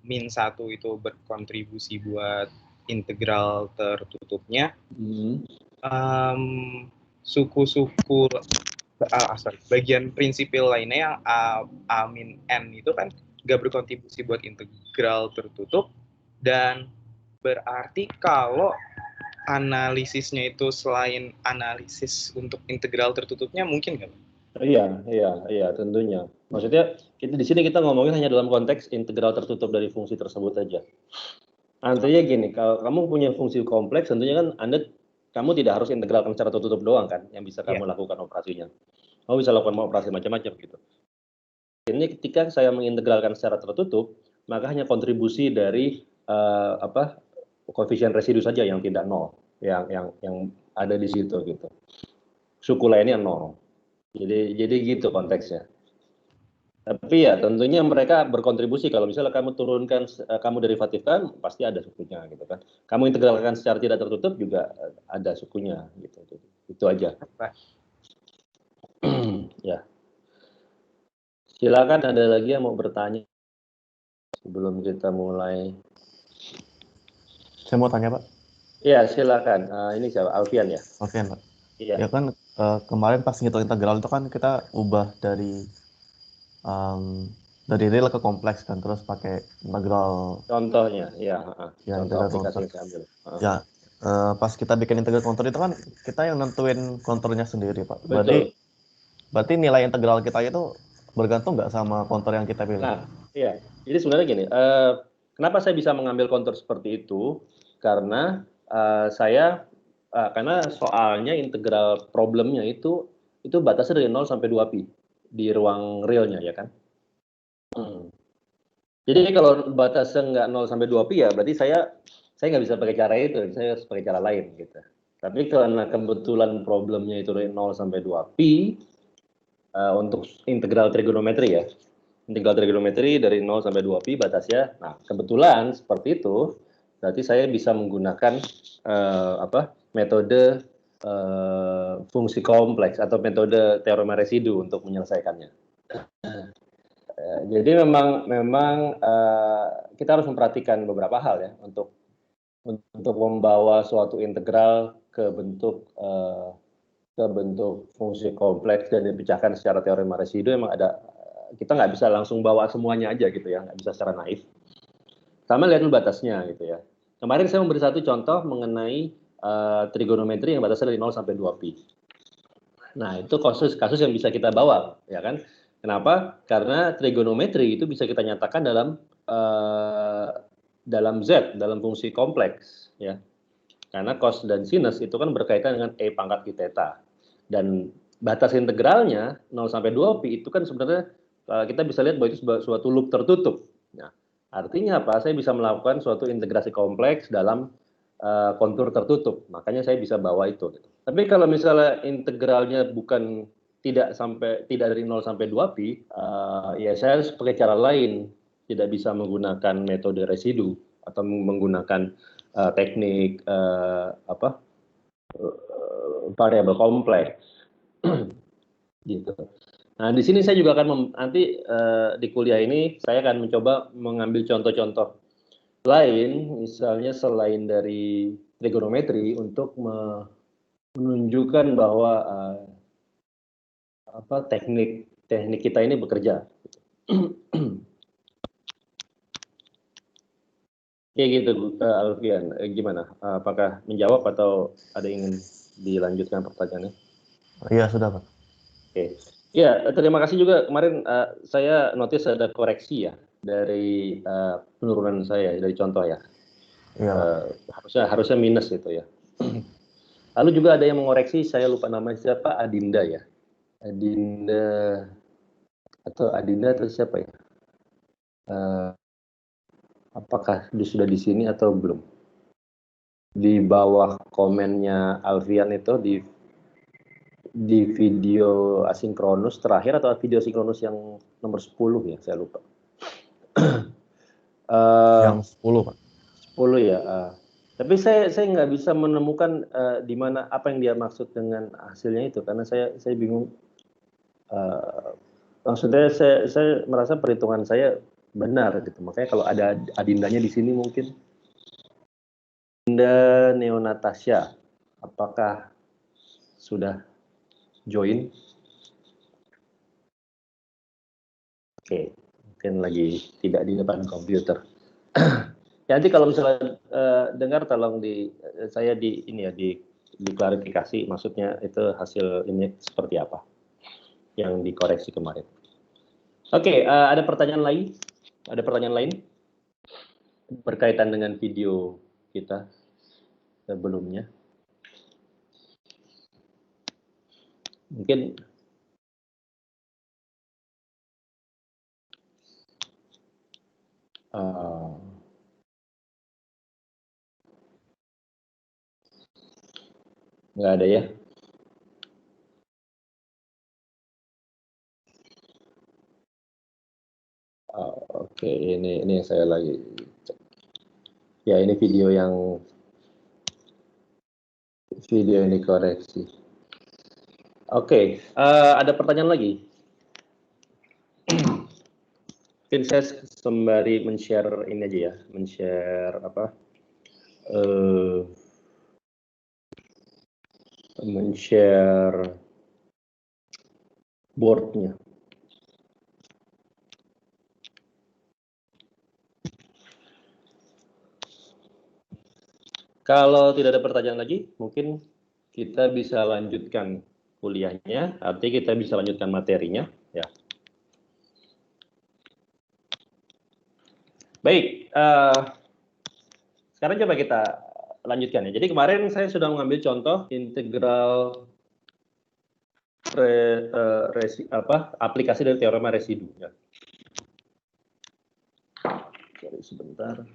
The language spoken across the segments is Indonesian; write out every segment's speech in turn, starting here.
min 1 itu berkontribusi buat integral tertutupnya, suku-suku bagian prinsipil lainnya yang A min N itu kan nggak berkontribusi buat integral tertutup, dan berarti kalau analisisnya itu selain analisis untuk integral tertutupnya mungkin nggak? Iya, tentunya. Maksudnya di sini kita ngomongin hanya dalam konteks integral tertutup dari fungsi tersebut aja. Artinya gini, kalau kamu punya fungsi kompleks, tentunya kan kamu tidak harus integralkan secara tertutup doang kan, yang bisa kamu lakukan operasinya. Kamu bisa lakukan operasi macam-macam gitu. Ini ketika saya mengintegralkan secara tertutup, maka hanya kontribusi dari koefisien residu saja yang tidak nol, yang ada di situ gitu. Suku lainnya nol. Jadi gitu konteksnya. Tapi ya tentunya mereka berkontribusi. Kalau misalnya kamu turunkan, kamu derivatifkan, pasti ada sukunya gitu kan. Kamu integralkan secara tidak tertutup juga ada sukunya gitu. Itu aja. Ya. Silakan, ada lagi yang mau bertanya sebelum kita mulai. Saya mau tanya, Pak. Iya, silakan. Ini siapa? Alfian ya? Alfian, Pak. Iya. Ya kan kemarin pas ngitung integral itu kan kita ubah dari real ke kompleks kan, terus pakai integral. Contohnya, ya. Contoh aplikasi yang saya ambil. Ya, pas kita bikin integral kontur itu kan kita yang nentuin konturnya sendiri, Pak. Betul. Berarti nilai integral kita itu bergantung nggak sama kontur yang kita pilih? Nah, iya. Jadi sebenarnya gini, kenapa saya bisa mengambil kontur seperti itu? Karena karena soalnya integral problemnya itu batasnya dari 0 sampai 2pi di ruang realnya ya kan. Jadi kalau batasnya nggak 0 sampai 2pi ya berarti saya nggak bisa pakai cara itu, saya harus pakai cara lain gitu. Tapi karena kebetulan problemnya itu dari 0 sampai 2pi untuk integral trigonometri ya. Integral trigonometri dari 0 sampai 2pi batasnya. Nah, kebetulan seperti itu berarti saya bisa menggunakan metode fungsi kompleks atau metode teorema residu untuk menyelesaikannya. Jadi memang kita harus memperhatikan beberapa hal ya untuk membawa suatu integral ke bentuk fungsi kompleks dan dipecahkan secara teorema residu. Emang kita nggak bisa langsung bawa semuanya aja gitu ya, nggak bisa secara naif. Sama lihat dulu batasnya gitu ya. Kemarin saya memberi satu contoh mengenai trigonometri yang batasnya dari 0 sampai 2pi. Nah, itu kasus yang bisa kita bawa, ya kan? Kenapa? Karena trigonometri itu bisa kita nyatakan dalam Z, dalam fungsi kompleks, ya. Karena cos dan sinus itu kan berkaitan dengan E pangkat I theta. Dan batas integralnya 0 sampai 2pi itu kan sebenarnya kita bisa lihat bahwa itu suatu loop tertutup. Nah, artinya apa? Saya bisa melakukan suatu integrasi kompleks dalam kontur tertutup. Makanya saya bisa bawa itu. Tapi kalau misalnya integralnya tidak dari 0 sampai 2pi, ya saya harus pakai cara lain. Tidak bisa menggunakan metode residu atau menggunakan teknik variabel kompleks. Gitu. Nah, di sini saya juga akan nanti di kuliah ini saya akan mencoba mengambil contoh-contoh lain, misalnya selain dari trigonometri untuk menunjukkan bahwa teknik kita ini bekerja. Kayak gitu, Alfian. Gimana? Apakah menjawab atau ada yang ingin dilanjutkan pertanyaannya? Iya, sudah, Pak. Oke. Ya, terima kasih juga. Kemarin saya notice ada koreksi ya dari penurunan saya dari contoh ya. Iya. Harusnya minus gitu ya. Lalu juga ada yang mengoreksi, saya lupa namanya siapa, Adinda ya. Adinda atau siapa ya? Apakah dia sudah di sini atau belum? Di bawah komennya Alfian itu di video asinkronus terakhir atau video sinkronus yang nomor 10 ya, saya lupa. Yang 10, Pak. 10 ya. Tapi saya nggak bisa menemukan di mana apa yang dia maksud dengan hasilnya itu, karena saya bingung. Maksudnya saya merasa perhitungan saya benar gitu. Makanya kalau ada Adindanya di sini mungkin. Dinda Neonatasha, apakah sudah join? Oke, mungkin lagi tidak di depan komputer. Ya, nanti kalau misalnya dengar tolong saya di ini ya diklarifikasi, maksudnya itu hasil ini seperti apa yang dikoreksi kemarin. Oke, ada pertanyaan lain? Ada pertanyaan lain berkaitan dengan video kita sebelumnya? Mungkin nggak ada ya? Oke, ini saya lagi cek. Ya, ini video yang dikoreksi. Oke, ada pertanyaan lagi? Mungkin saya sembari men-share ini aja ya, men-share apa? Men-share board-nya. Kalau tidak ada pertanyaan lagi, mungkin kita bisa lanjutkan kuliahnya, artinya kita bisa lanjutkan materinya, ya. Baik, sekarang coba kita lanjutkan ya. Jadi kemarin saya sudah mengambil contoh integral aplikasi dari teorema residu. Ya. Sorry, sebentar.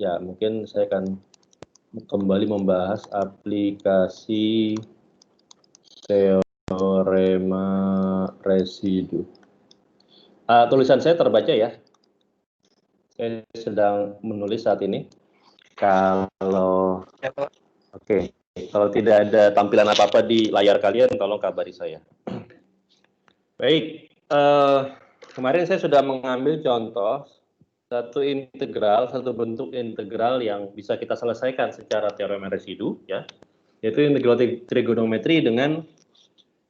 Ya, mungkin saya akan kembali membahas aplikasi teorema residu. Tulisan saya terbaca ya. Saya sedang menulis saat ini. Kalau oke, kalau tidak ada tampilan apa-apa di layar kalian, tolong kabari saya. Baik, kemarin saya sudah mengambil contoh satu bentuk integral yang bisa kita selesaikan secara teorema residu, ya, yaitu integral trigonometri dengan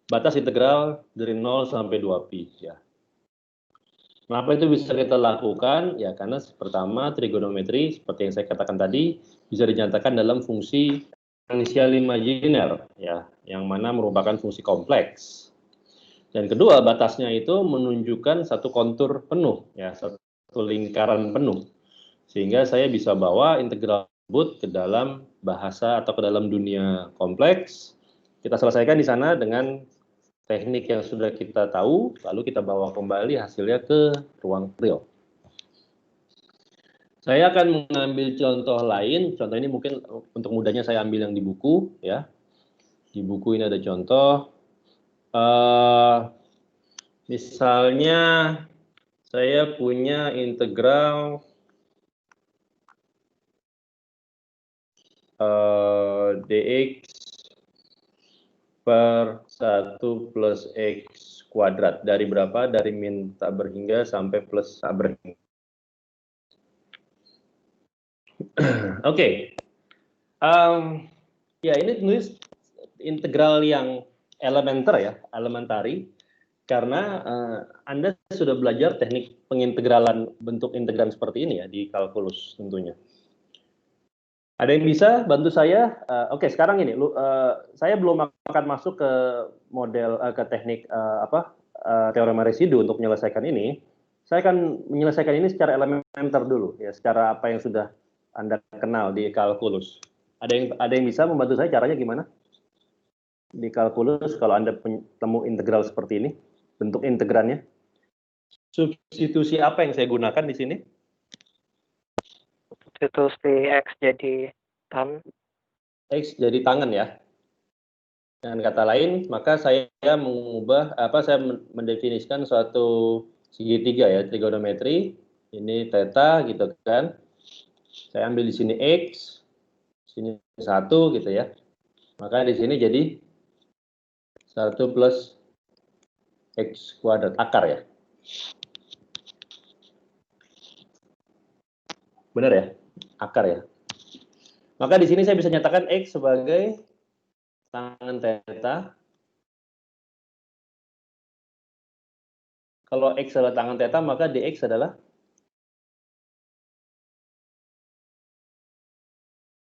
batas integral dari 0 sampai 2pi. Ya. Kenapa itu bisa kita lakukan? Ya, karena pertama trigonometri seperti yang saya katakan tadi bisa dinyatakan dalam fungsi eksponensial imajiner, ya, yang mana merupakan fungsi kompleks. Dan kedua, batasnya itu menunjukkan satu kontur penuh, ya, satu lingkaran penuh. Sehingga saya bisa bawa integral tersebut ke dalam bahasa atau ke dalam dunia kompleks. Kita selesaikan di sana dengan teknik yang sudah kita tahu, lalu kita bawa kembali hasilnya ke ruang real. Saya akan mengambil contoh lain. Contoh ini mungkin untuk mudahnya saya ambil yang di buku, ya. Di buku ini ada contoh. Misalnya saya punya integral dx per 1 plus x kuadrat. Dari berapa? Dari min tak berhingga sampai plus tak berhingga. Oke. Ya, ini tulis integral yang elementari, karena Anda sudah belajar teknik pengintegralan bentuk integran seperti ini ya di kalkulus tentunya. Ada yang bisa bantu saya? Oke, sekarang ini, saya belum akan masuk ke model ke teknik teorema residu untuk menyelesaikan ini. Saya akan menyelesaikan ini secara elementer dulu, ya, secara apa yang sudah Anda kenal di kalkulus. Ada yang bisa membantu saya caranya gimana? Di kalkulus kalau Anda temu integral seperti ini, bentuk integrannya. Substitusi apa yang saya gunakan di sini? Substitusi X jadi tan. X jadi tangan ya. Dengan kata lain, maka saya saya mendefinisikan suatu segitiga ya, trigonometri. Ini theta gitu kan. Saya ambil di sini X, Sini 1 gitu ya. Maka di sini jadi 1 plus X kuadrat, akar ya. Benar ya? Akar ya. Maka di sini saya bisa nyatakan X sebagai tangen theta. Kalau X adalah tangen theta, maka dx adalah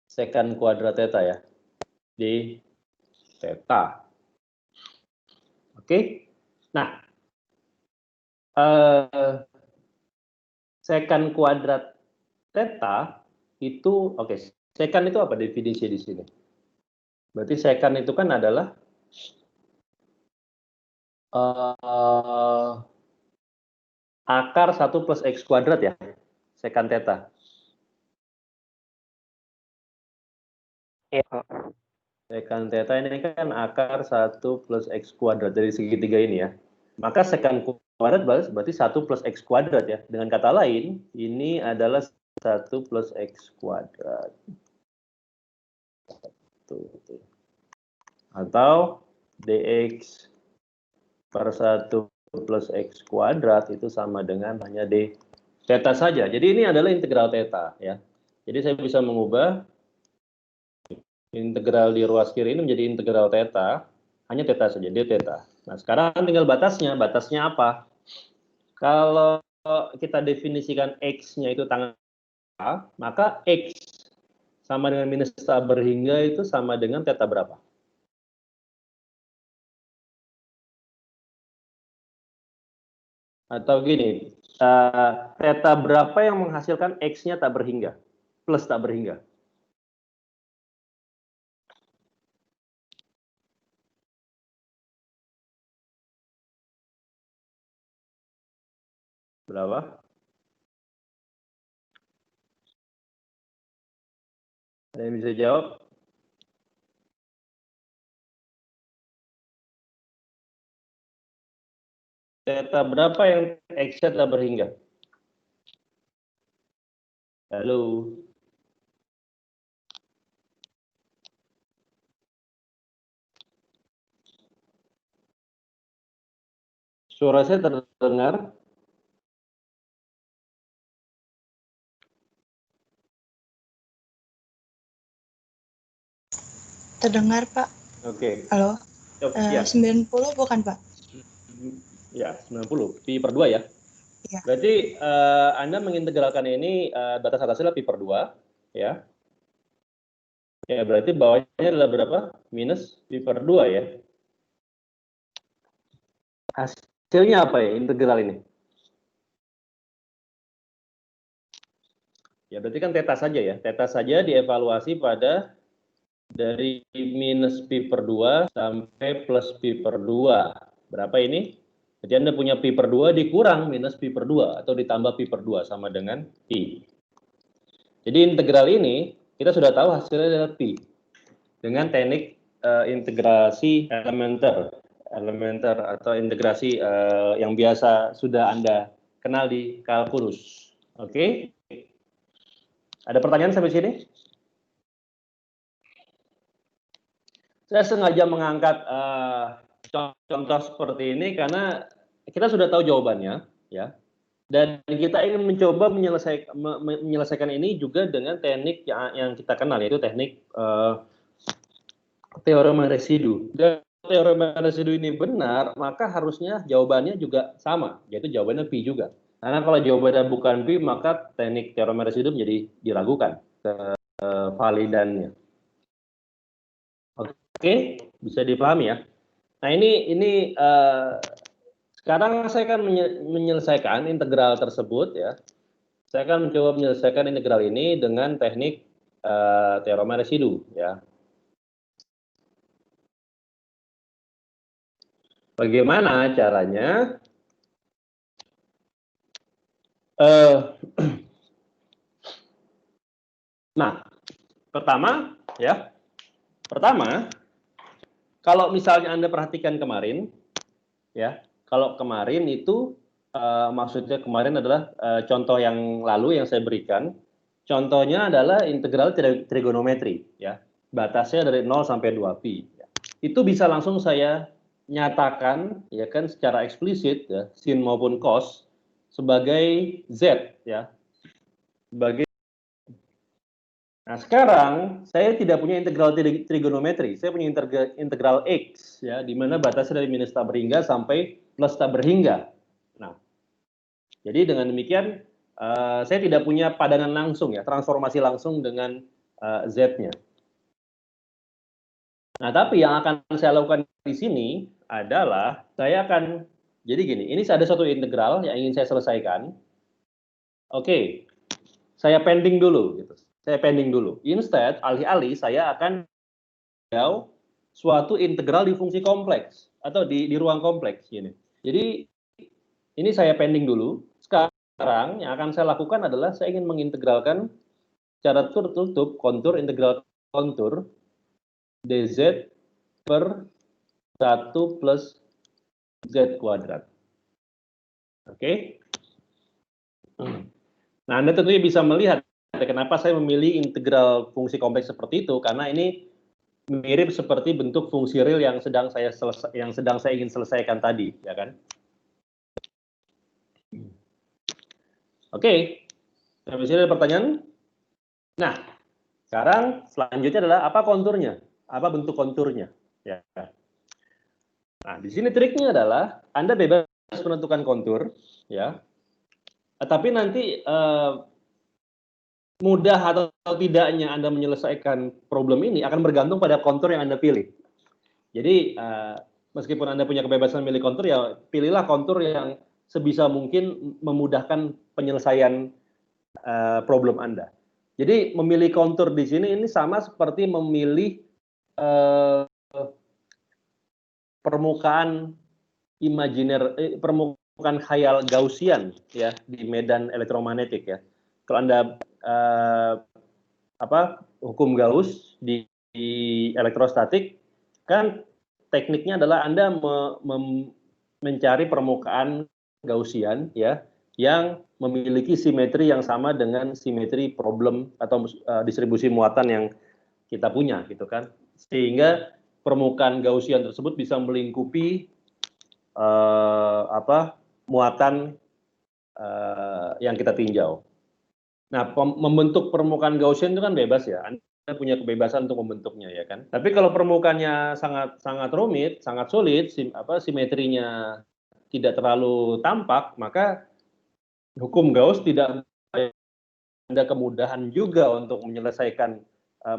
secant kuadrat theta ya. Di theta. Oke. Nah, secant kuadrat theta itu, oke, secant itu apa definisi di sini? Berarti secant itu kan adalah akar 1 plus X kuadrat ya, secant theta. Iya, Pak. Secant theta ini kan akar 1 plus X kuadrat dari segitiga ini ya. Maka secant kuadrat berarti 1 plus X kuadrat ya. Dengan kata lain, ini adalah 1 plus X kuadrat. Tuh. Atau dx per 1 plus X kuadrat itu sama dengan hanya d theta saja. Jadi ini adalah integral theta ya. Jadi saya bisa mengubah integral di ruas kiri ini menjadi integral theta, hanya theta saja, d theta. Nah, sekarang tinggal batasnya. Batasnya apa? Kalau kita definisikan X-nya itu tangen theta, maka X sama dengan minus theta berhingga itu sama dengan theta berapa? Atau gini, theta berapa yang menghasilkan X-nya tak berhingga? Plus tak berhingga. Berapa? Ada yang bisa jawab? Theta berapa yang X-nya tak berhingga? Halo? Suara saya terdengar? Terdengar, Pak. Oke. Halo. Ya. 90 bukan, Pak? Ya, 90. Pi per 2 ya. Iya. Berarti Anda mengintegralkan ini batas atasnya adalah pi per 2 ya. Ya, berarti bawahnya adalah berapa? Minus pi per 2 ya. Hasilnya apa ya integral ini? Ya, berarti kan theta saja ya. Theta saja dievaluasi pada dari minus pi per 2 sampai plus pi per 2. Berapa ini? Jadi Anda punya pi per 2 dikurang minus pi per 2 atau ditambah pi per 2 sama dengan pi. Jadi integral ini kita sudah tahu hasilnya adalah pi. Dengan teknik integrasi elementer atau integrasi yang biasa sudah Anda kenal di kalkulus. Oke? Ada pertanyaan sampai sini? Saya sengaja mengangkat contoh seperti ini karena kita sudah tahu jawabannya, ya. Dan kita ingin mencoba menyelesaikan ini juga dengan teknik yang kita kenal, yaitu teknik teorema residu. Dan teorema residu ini benar, maka harusnya jawabannya juga sama, yaitu jawabannya pi juga. Karena kalau jawabannya bukan pi, maka teknik teorema residu menjadi diragukan validannya. Oke, bisa dipahami ya. Nah ini sekarang saya akan menyelesaikan integral tersebut ya. Saya akan mencoba menyelesaikan integral ini dengan teknik teorema residu ya. Bagaimana caranya? Nah, pertama ya. Pertama, kalau misalnya Anda perhatikan kemarin, ya, kalau kemarin itu maksudnya kemarin adalah contoh yang lalu yang saya berikan, Contohnya adalah integral trigonometri, ya. Batasnya dari 0 sampai 2pi. Ya. Itu bisa langsung saya nyatakan, ya kan, secara eksplisit, ya, sin maupun cos sebagai z, ya, sebagai. Nah, sekarang saya tidak punya integral trigonometri, saya punya integral x, ya, di mana batasnya dari minus tak berhingga sampai plus tak berhingga. Nah, jadi dengan demikian saya tidak punya padangan langsung, ya, transformasi langsung dengan z-nya. Nah, tapi yang akan saya lakukan di sini adalah saya akan, jadi gini, ini ada suatu integral yang ingin saya selesaikan. Oke, saya pending dulu, gitu. Saya pending dulu. Instead, alih-alih saya akan jauh suatu integral di fungsi kompleks atau di ruang kompleks, gini. Jadi ini saya pending dulu. Sekarang yang akan saya lakukan adalah saya ingin mengintegralkan secara tertutup kontur integral kontur dz per 1 plus z kuadrat. Oke. Nah, Anda tentunya bisa melihat kenapa saya memilih integral fungsi kompleks seperti itu, karena ini mirip seperti bentuk fungsi real yang sedang saya ingin selesaikan tadi, ya kan? Oke. Sampai sini ada pertanyaan? Nah, sekarang selanjutnya adalah apa konturnya? Apa bentuk konturnya? Ya. Nah, di sini triknya adalah Anda bebas menentukan kontur, ya. Tapi nanti mudah atau tidaknya Anda menyelesaikan problem ini akan bergantung pada kontur yang Anda pilih. Jadi meskipun Anda punya kebebasan memilih kontur, ya pilihlah kontur yang sebisa mungkin memudahkan penyelesaian problem Anda. Jadi memilih kontur di sini ini sama seperti memilih permukaan imajiner, permukaan khayal Gaussian, ya, di medan elektromagnetik, ya. Kalau Anda hukum Gauss di elektrostatik, kan tekniknya adalah Anda mencari permukaan Gaussian, ya, yang memiliki simetri yang sama dengan simetri problem atau distribusi muatan yang kita punya, gitu kan. Sehingga permukaan Gaussian tersebut bisa melingkupi muatan yang kita tinjau. Nah, membentuk permukaan Gaussian itu kan bebas, ya. Anda punya kebebasan untuk membentuknya, ya kan. Tapi kalau permukaannya sangat rumit, sangat sulit, simetrinya tidak terlalu tampak, maka hukum Gauss tidak Anda kemudahan juga untuk menyelesaikan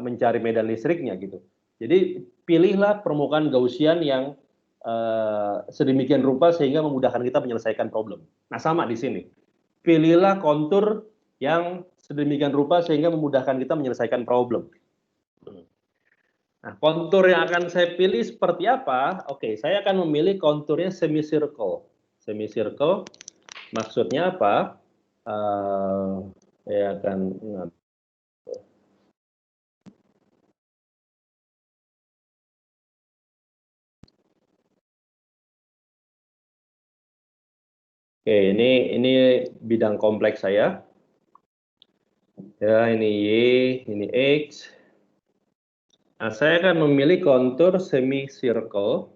mencari medan listriknya, gitu. Jadi pilihlah permukaan Gaussian yang sedemikian rupa sehingga memudahkan kita menyelesaikan problem. Nah, sama di sini. Pilihlah kontur yang sedemikian rupa sehingga memudahkan kita menyelesaikan problem. Nah, kontur yang akan saya pilih seperti apa? Oke, saya akan memilih konturnya semicircle. Semicircle maksudnya apa? Saya akan Oke, ini bidang kompleks saya. Ya, ini Y, ini X. Nah, saya akan memilih kontur semicircle.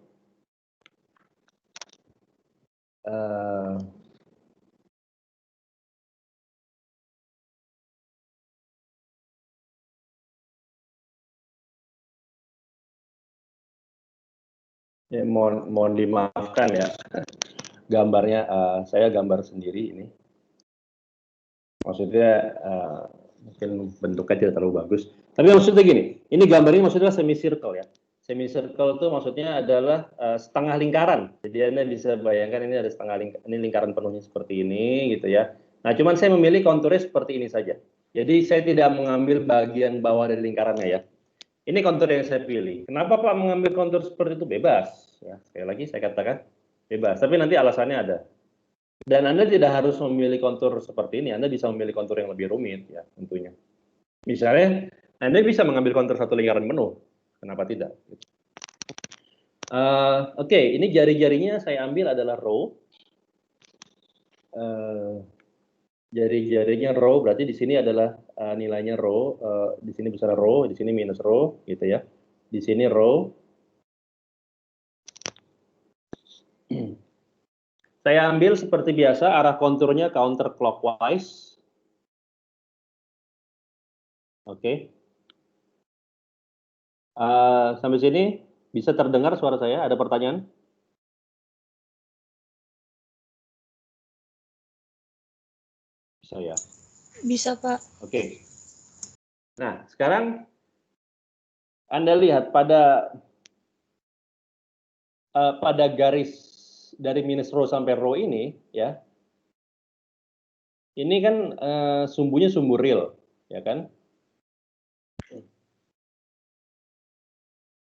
Ya, mohon dimaafkan, ya. Gambarnya saya gambar sendiri ini. Maksudnya mungkin bentuknya tidak terlalu bagus. Tapi maksudnya gini, ini gambarnya maksudnya semicircle, ya. Semicircle itu maksudnya adalah setengah lingkaran. Jadi Anda bisa bayangkan ini ada ini lingkaran penuhnya seperti ini, gitu, ya. Nah, cuman saya memilih konturnya seperti ini saja. Jadi saya tidak mengambil bagian bawah dari lingkarannya, ya. Ini kontur yang saya pilih. Kenapa Pak mengambil kontur seperti itu? Bebas. Ya, sekali lagi saya katakan bebas. Tapi nanti alasannya ada. Dan Anda tidak harus memilih kontur seperti ini. Anda bisa memilih kontur yang lebih rumit, ya, tentunya. Misalnya, Anda bisa mengambil kontur satu lingkaran penuh. Kenapa tidak? Oke, ini jari-jarinya saya ambil adalah row. Jari-jarinya row, berarti di sini adalah nilainya rho, di sini besar rho, di sini minus rho, gitu ya. Di sini rho. Saya ambil seperti biasa arah konturnya counterclockwise. Oke. Sampai sini bisa terdengar suara saya? Ada pertanyaan? Bisa ya? Bisa, Pak. Oke. Nah, sekarang Anda lihat pada garis dari minus rho sampai rho ini, ya. Ini kan sumbunya sumbu real, ya kan?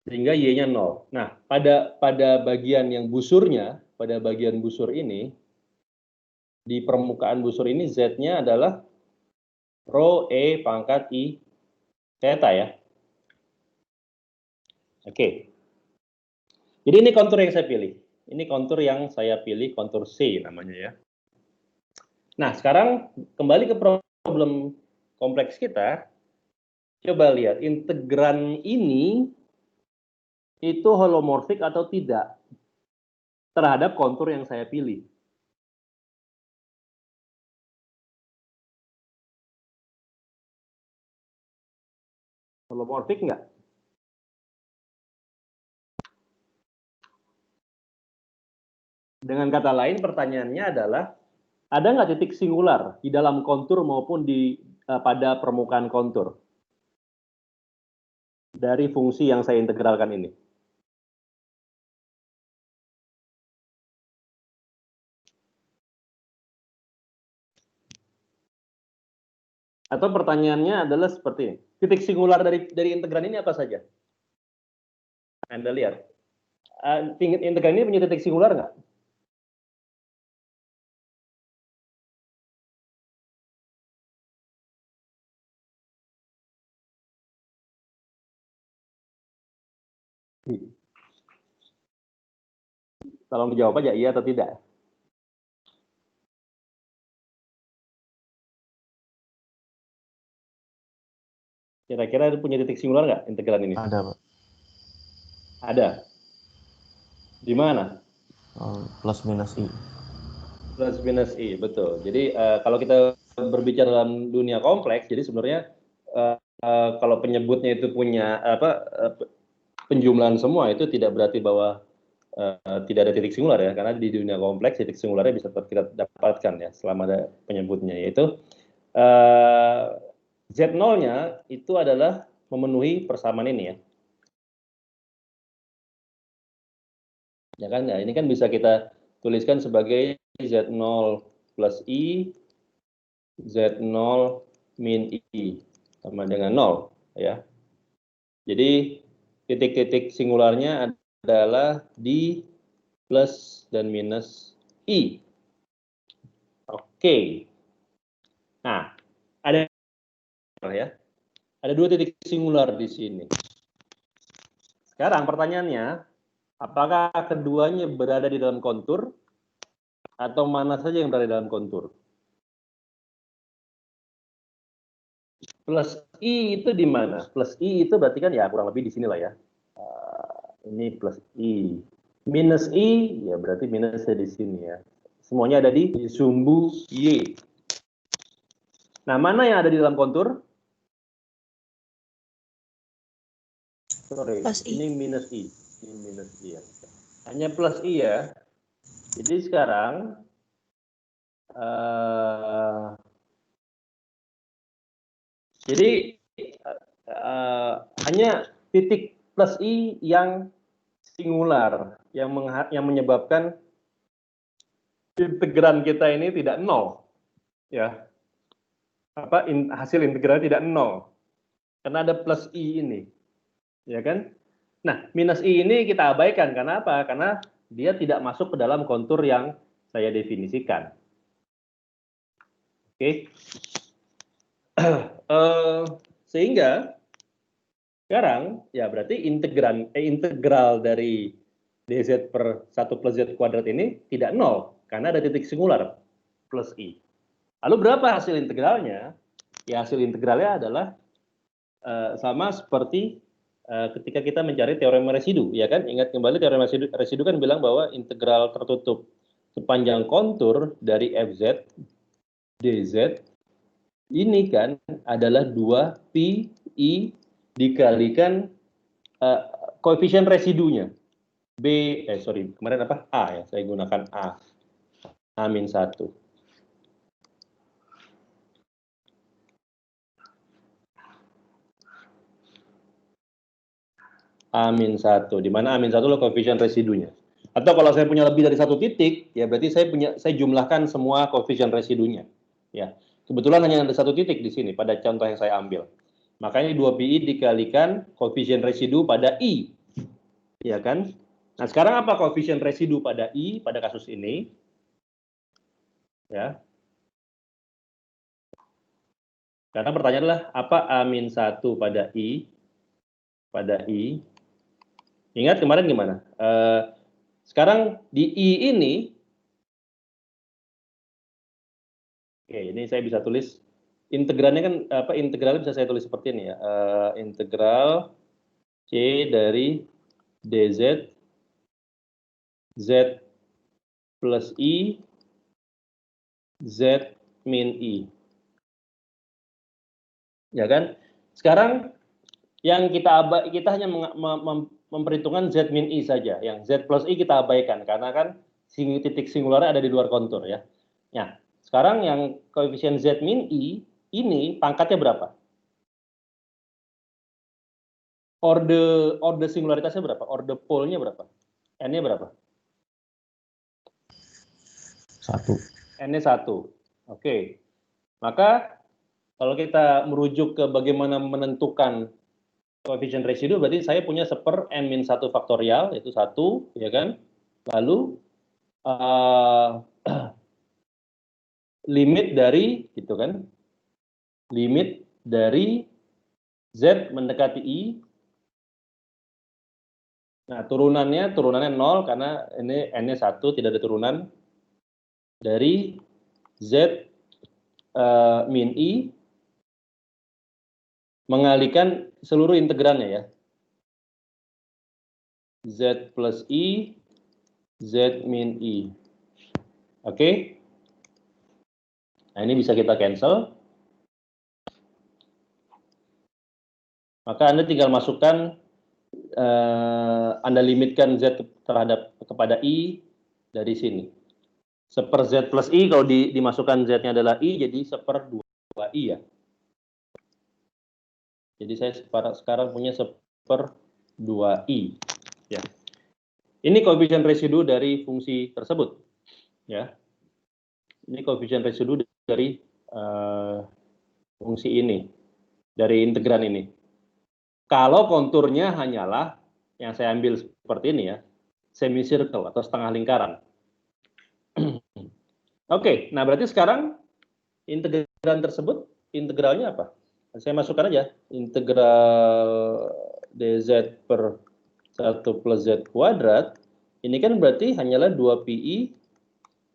Sehingga y-nya 0. Nah, pada bagian yang busurnya, pada bagian busur ini, di permukaan busur ini z-nya adalah rho e pangkat i theta ya. Oke. Jadi ini kontur yang saya pilih. Ini kontur yang saya pilih, kontur C namanya ya. Nah, sekarang kembali ke problem kompleks kita. Coba lihat, integran ini itu holomorfik atau tidak terhadap kontur yang saya pilih. Holomorfik nggak? Dengan kata lain, pertanyaannya adalah, ada nggak titik singular di dalam kontur maupun pada permukaan kontur dari fungsi yang saya integralkan ini? Atau pertanyaannya adalah seperti ini, titik singular dari integran ini apa saja? Anda lihat, integran ini punya titik singular nggak? Tolong dijawab aja, iya atau tidak. Kira-kira punya titik singular nggak integran ini? Ada, Pak. Ada. Di mana? Plus minus i. Plus minus i, betul. Jadi kalau kita berbicara dalam dunia kompleks, jadi sebenarnya kalau penyebutnya itu punya penjumlahan semua, itu tidak berarti bahwa tidak ada titik singular ya, karena di dunia kompleks titik singularnya bisa kita dapatkan ya selama ada penyebutnya, yaitu Z0-nya itu adalah memenuhi persamaan ini ya. Ya kan, ya, ini kan bisa kita tuliskan sebagai Z0 plus I, Z0 min I sama dengan 0 ya. Jadi titik-titik singularnya adalah di plus dan minus I. Oke. Nah, ada ya. Ada dua titik singular di sini. Sekarang pertanyaannya, apakah keduanya berada di dalam kontur atau mana saja yang berada di dalam kontur? Plus I itu di mana? Plus I itu berarti kan ya kurang lebih di sini lah ya. Ini plus I. Minus I, ya berarti minusnya di sini ya. Semuanya ada di sumbu Y. Nah, mana yang ada di dalam kontur? Sorry, Plus I. ini minus I. Ini minus I ya. Hanya plus I ya. Jadi sekarang hanya titik plus I yang singular yang menyebabkan integran kita ini tidak nol ya, hasil integral tidak nol karena ada plus I ini ya kan. Nah, minus I ini kita abaikan karena apa? Karena dia tidak masuk ke dalam kontur yang saya definisikan. Oke. Sehingga sekarang ya berarti integral dari dz per 1 plus z kuadrat ini tidak nol karena ada titik singular plus i. Lalu berapa hasil integralnya? Ya hasil integralnya adalah sama seperti ketika kita mencari teorema residu, ya kan? Ingat kembali teorema residu kan bilang bahwa integral tertutup sepanjang kontur dari fz dz ini kan adalah 2pi dikalikan koefisien residunya kemarin apa? A ya, saya gunakan A-1. A-1, di mana A-1 adalah koefisien residunya. Atau kalau saya punya lebih dari satu titik, ya berarti saya jumlahkan semua koefisien residunya. Ya, kebetulan hanya ada satu titik di sini pada contoh yang saya ambil. Makanya 2pi dikalikan koefisien residu pada I. Ya kan? Nah, sekarang apa koefisien residu pada I pada kasus ini? Ya. Karena pertanyaan adalah apa A-1 pada I? Pada I. Ingat kemarin gimana? Sekarang di I ini, oke, ini saya bisa tulis integralnya kan integralnya bisa saya tulis seperti ini ya. Integral C dari dz z plus I z min I. Ya kan? Sekarang yang kita hanya memperhitungkan z min I saja. Yang z plus I kita abaikan karena kan titik singularnya ada di luar kontur ya. Nah, sekarang yang koefisien z min I ini pangkatnya berapa? Orde singularitasnya berapa? Orde polnya berapa? N-nya berapa? 1. N-nya 1. Oke. Maka kalau kita merujuk ke bagaimana menentukan koefisien residu, berarti saya punya seper N-1 faktorial, yaitu 1, ya kan? Lalu limit dari, gitu kan? Limit dari Z mendekati I. Nah, turunannya 0 karena ini N-nya 1, tidak ada turunan. Dari Z min I mengalihkan seluruh integralnya ya. Z plus I, Z min I. Oke. Nah, ini bisa kita cancel. Maka Anda tinggal masukkan, Anda limitkan Z kepada I dari sini. Seper Z plus I, kalau dimasukkan Z-nya adalah I, jadi seper 2I ya. Jadi saya sekarang punya seper 2I. Ya. Ini koefisien residu dari fungsi tersebut. Ya. Ini koefisien residu dari fungsi ini, dari integran ini. Kalau konturnya hanyalah yang saya ambil seperti ini ya, semicircle atau setengah lingkaran. Oke, nah berarti sekarang integran tersebut integralnya apa? Saya masukkan aja integral dz per 1 plus z kuadrat. Ini kan berarti hanyalah 2pi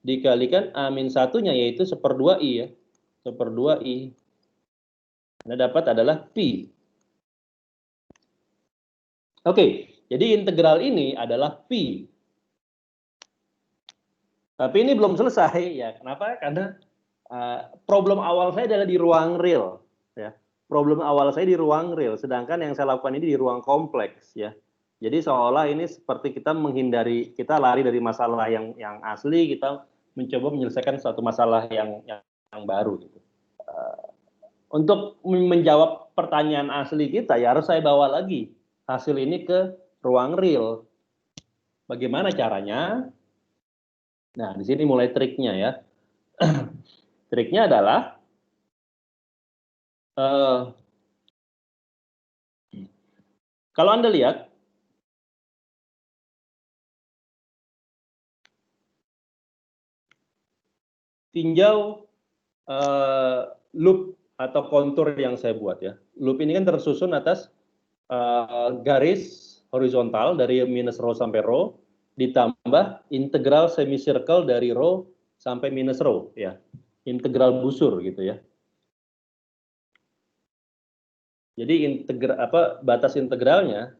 dikalikan A-1-nya, yaitu seper 2i ya. Seper 2i. Anda dapat adalah pi. Oke, jadi integral ini adalah pi. Tapi ini belum selesai ya. Kenapa? Karena problem awal saya adalah di ruang real. Ya. Problem awal saya di ruang real, sedangkan yang saya lakukan ini di ruang kompleks ya. Jadi seolah ini seperti kita lari dari masalah yang asli, kita mencoba menyelesaikan suatu masalah yang baru. Gitu. Untuk menjawab pertanyaan asli kita, ya harus saya bawa lagi hasil ini ke ruang real. Bagaimana caranya? Nah, di sini mulai triknya ya. Triknya adalah kalau Anda lihat, tinjau loop atau kontur yang saya buat ya. Loop ini kan tersusun atas garis horizontal dari minus rho sampai rho, ditambah integral semicircle dari rho sampai minus rho ya. Integral busur gitu ya. Jadi batas integralnya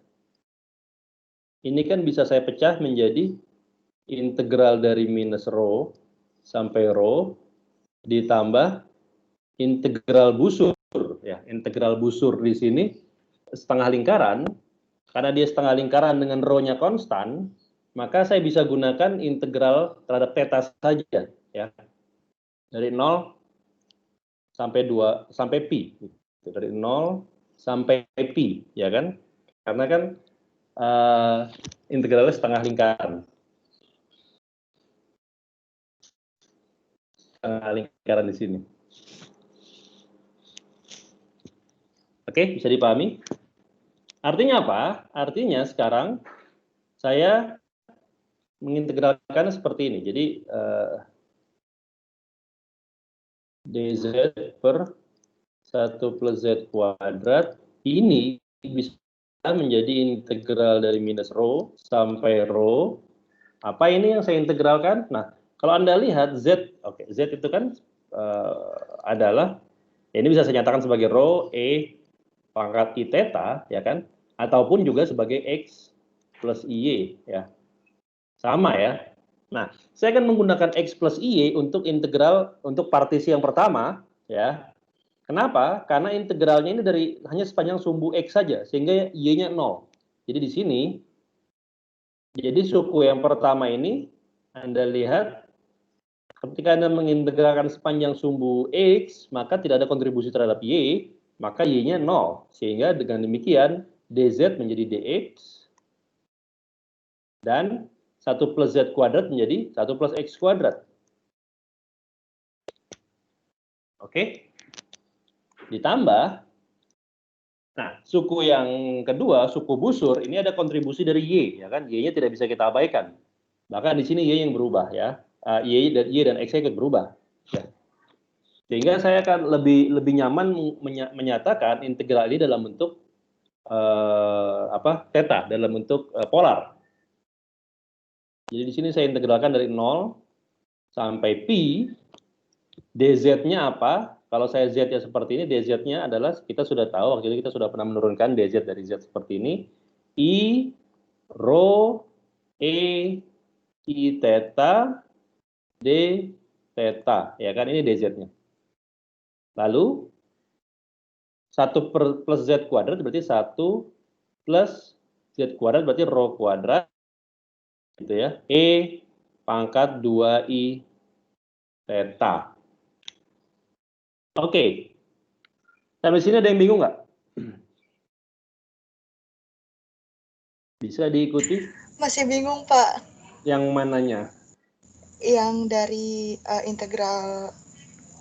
ini kan bisa saya pecah menjadi integral dari minus rho sampai rho ditambah integral busur ya. Integral busur di sini setengah lingkaran, karena dia setengah lingkaran dengan rho-nya konstan, maka saya bisa gunakan integral terhadap theta saja ya. Dari 0 sampai 2 sampai pi. Dari 0 sampai pi ya kan? Karena kan integralnya setengah lingkaran. Setengah lingkaran di sini. Oke, bisa dipahami? Artinya apa? Artinya sekarang saya mengintegralkan seperti ini. Jadi dz per 1 plus z kuadrat ini bisa menjadi integral dari minus rho sampai rho. Apa ini yang saya integralkan? Nah, kalau Anda lihat z, oke, z itu kan adalah, ini bisa saya nyatakan sebagai rho e pangkat i theta, ya kan? Ataupun juga sebagai x plus y, ya. Sama ya. Nah, saya akan menggunakan x plus y untuk integral untuk partisi yang pertama, ya. Kenapa? Karena integralnya ini dari hanya sepanjang sumbu x saja, sehingga y-nya 0. Jadi di sini, jadi suku yang pertama ini, Anda lihat, ketika Anda mengintegralkan sepanjang sumbu x, maka tidak ada kontribusi terhadap y, maka y-nya 0. Sehingga dengan demikian, dz menjadi dx, dan 1 plus z kuadrat menjadi 1 plus x kuadrat. Oke? Ditambah, nah, suku yang kedua, suku busur, ini ada kontribusi dari y, ya kan? Y-nya tidak bisa kita abaikan. Bahkan di sini y yang berubah, ya. Y dan x ikut berubah. Ya. Sehingga saya akan lebih nyaman menyatakan integral ini dalam bentuk theta, dalam bentuk polar. Jadi di sini saya integralkan dari 0 sampai pi. dz-nya apa? Kalau saya z-nya seperti ini, dz-nya adalah, kita sudah tahu, waktu itu kita sudah pernah menurunkan dz dari z seperti ini. I rho e i theta d theta, ya kan? Ini dz-nya. Lalu 1 plus z kuadrat berarti 1 plus z kuadrat berarti rho kuadrat, gitu ya. E pangkat 2i theta. Oke. Sampai sini ada yang bingung nggak? Bisa diikuti? Masih bingung, Pak. Yang mananya? Yang dari integral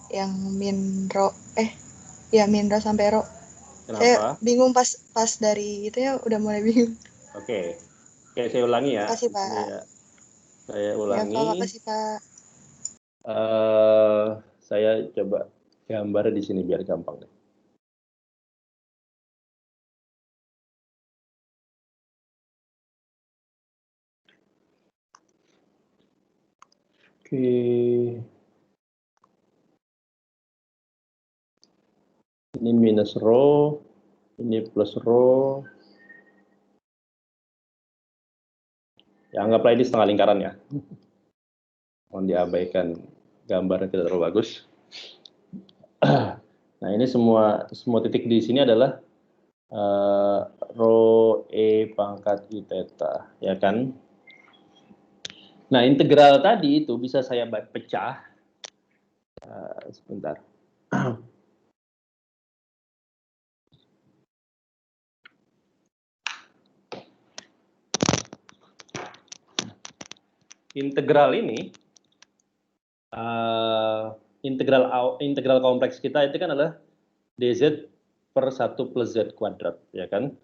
yang min rho min rho sampai rho. Kenapa? Saya bingung pas dari itu ya udah mulai bingung. Oke. Oke, saya ulangi ya. Makasih, Pak. Saya Ya, ulangi. Pak, makasih, Pak. Saya coba gambar di sini biar gampang deh. Oke. Ini minus rho, ini plus rho. Ya, anggaplah ini setengah lingkaran ya. Mohon diabaikan gambarnya tidak terlalu bagus. Nah, ini semua titik di sini adalah rho e pangkat i theta, ya kan? Nah, integral tadi itu bisa saya pecah. Sebentar. Integral ini, integral kompleks kita itu kan adalah dz per 1 plus z kuadrat, ya kan?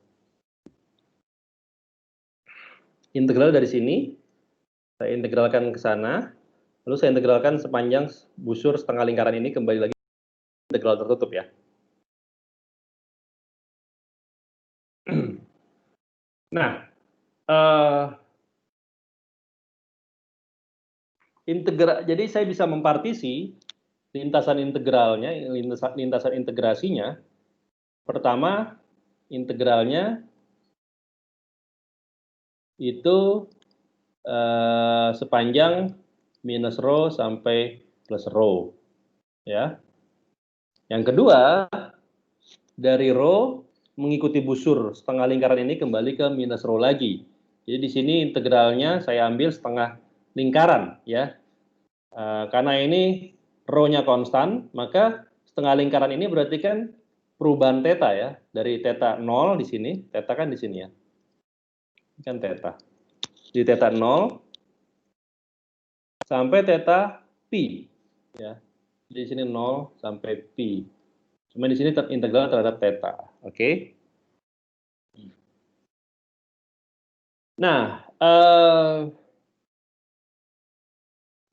Integral dari sini, saya integralkan ke sana, lalu saya integralkan sepanjang busur setengah lingkaran ini, kembali lagi integral tertutup ya. Nah, jadi saya bisa mempartisi lintasan integralnya, lintasan integrasinya. Pertama, integralnya itu sepanjang minus rho sampai plus rho, ya. Yang kedua, dari rho mengikuti busur setengah lingkaran ini kembali ke minus rho lagi. Jadi di sini integralnya saya ambil setengah lingkaran, ya. Karena ini rho-nya konstan, maka setengah lingkaran ini berarti kan perubahan theta, ya. Dari theta 0 di sini, theta kan di sini, ya. Ini kan theta. Di theta 0 sampai theta pi, ya. Di sini 0 sampai pi. Cuma di sini integral terhadap theta, oke? Nah,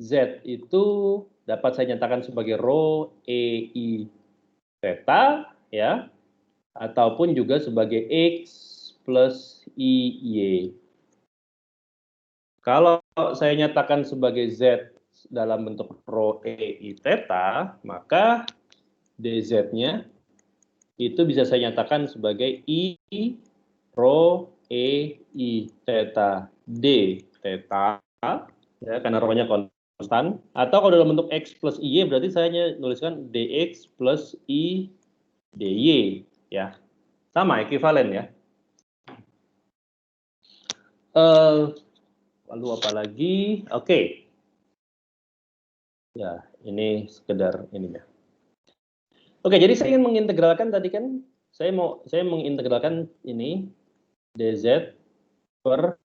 Z itu dapat saya nyatakan sebagai rho E I theta, ya, ataupun juga sebagai X plus I Y. Kalau saya nyatakan sebagai Z dalam bentuk rho E I theta, maka dz-nya itu bisa saya nyatakan sebagai I rho E I theta D theta, ya, karena rho-nya konstan. Atau kalau dalam bentuk X plus I Y berarti saya nuliskan dx plus I dy, ya. Sama, ekuivalen, ya. Lalu apa lagi? Oke. Ya, ini sekedar ininya. Oke, jadi saya ingin mengintegralkan tadi kan, saya mengintegralkan ini dz per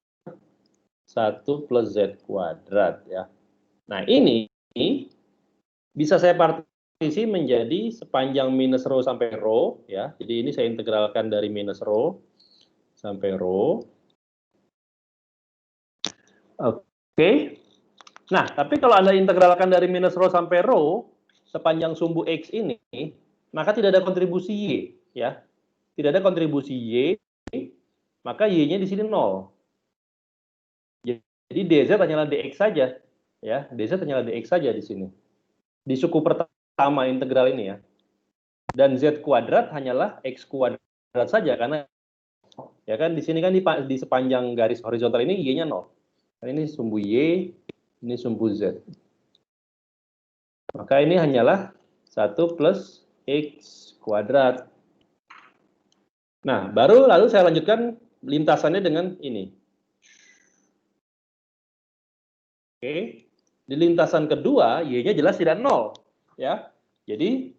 1 plus z kuadrat, ya. Nah, ini bisa saya partisi menjadi sepanjang minus rho sampai rho, ya. Jadi ini saya integralkan dari minus rho sampai rho. Oke. Nah, tapi kalau Anda integralkan dari minus rho sampai rho sepanjang sumbu X ini, maka tidak ada kontribusi Y, ya. Tidak ada kontribusi Y, maka Y-nya di sini 0. Jadi dz hanyalah dx saja, ya. Dz hanyalah dx saja di sini. Di suku pertama integral ini, ya. Dan z kuadrat hanyalah x kuadrat saja, karena ya kan di sini kan di sepanjang garis horizontal ini Y-nya 0. Nah, ini sumbu Y, ini sumbu Z. Maka ini hanyalah 1 plus X kuadrat. Nah, lalu saya lanjutkan lintasannya dengan ini. Oke. Di lintasan kedua, Y-nya jelas tidak 0. Ya. Jadi,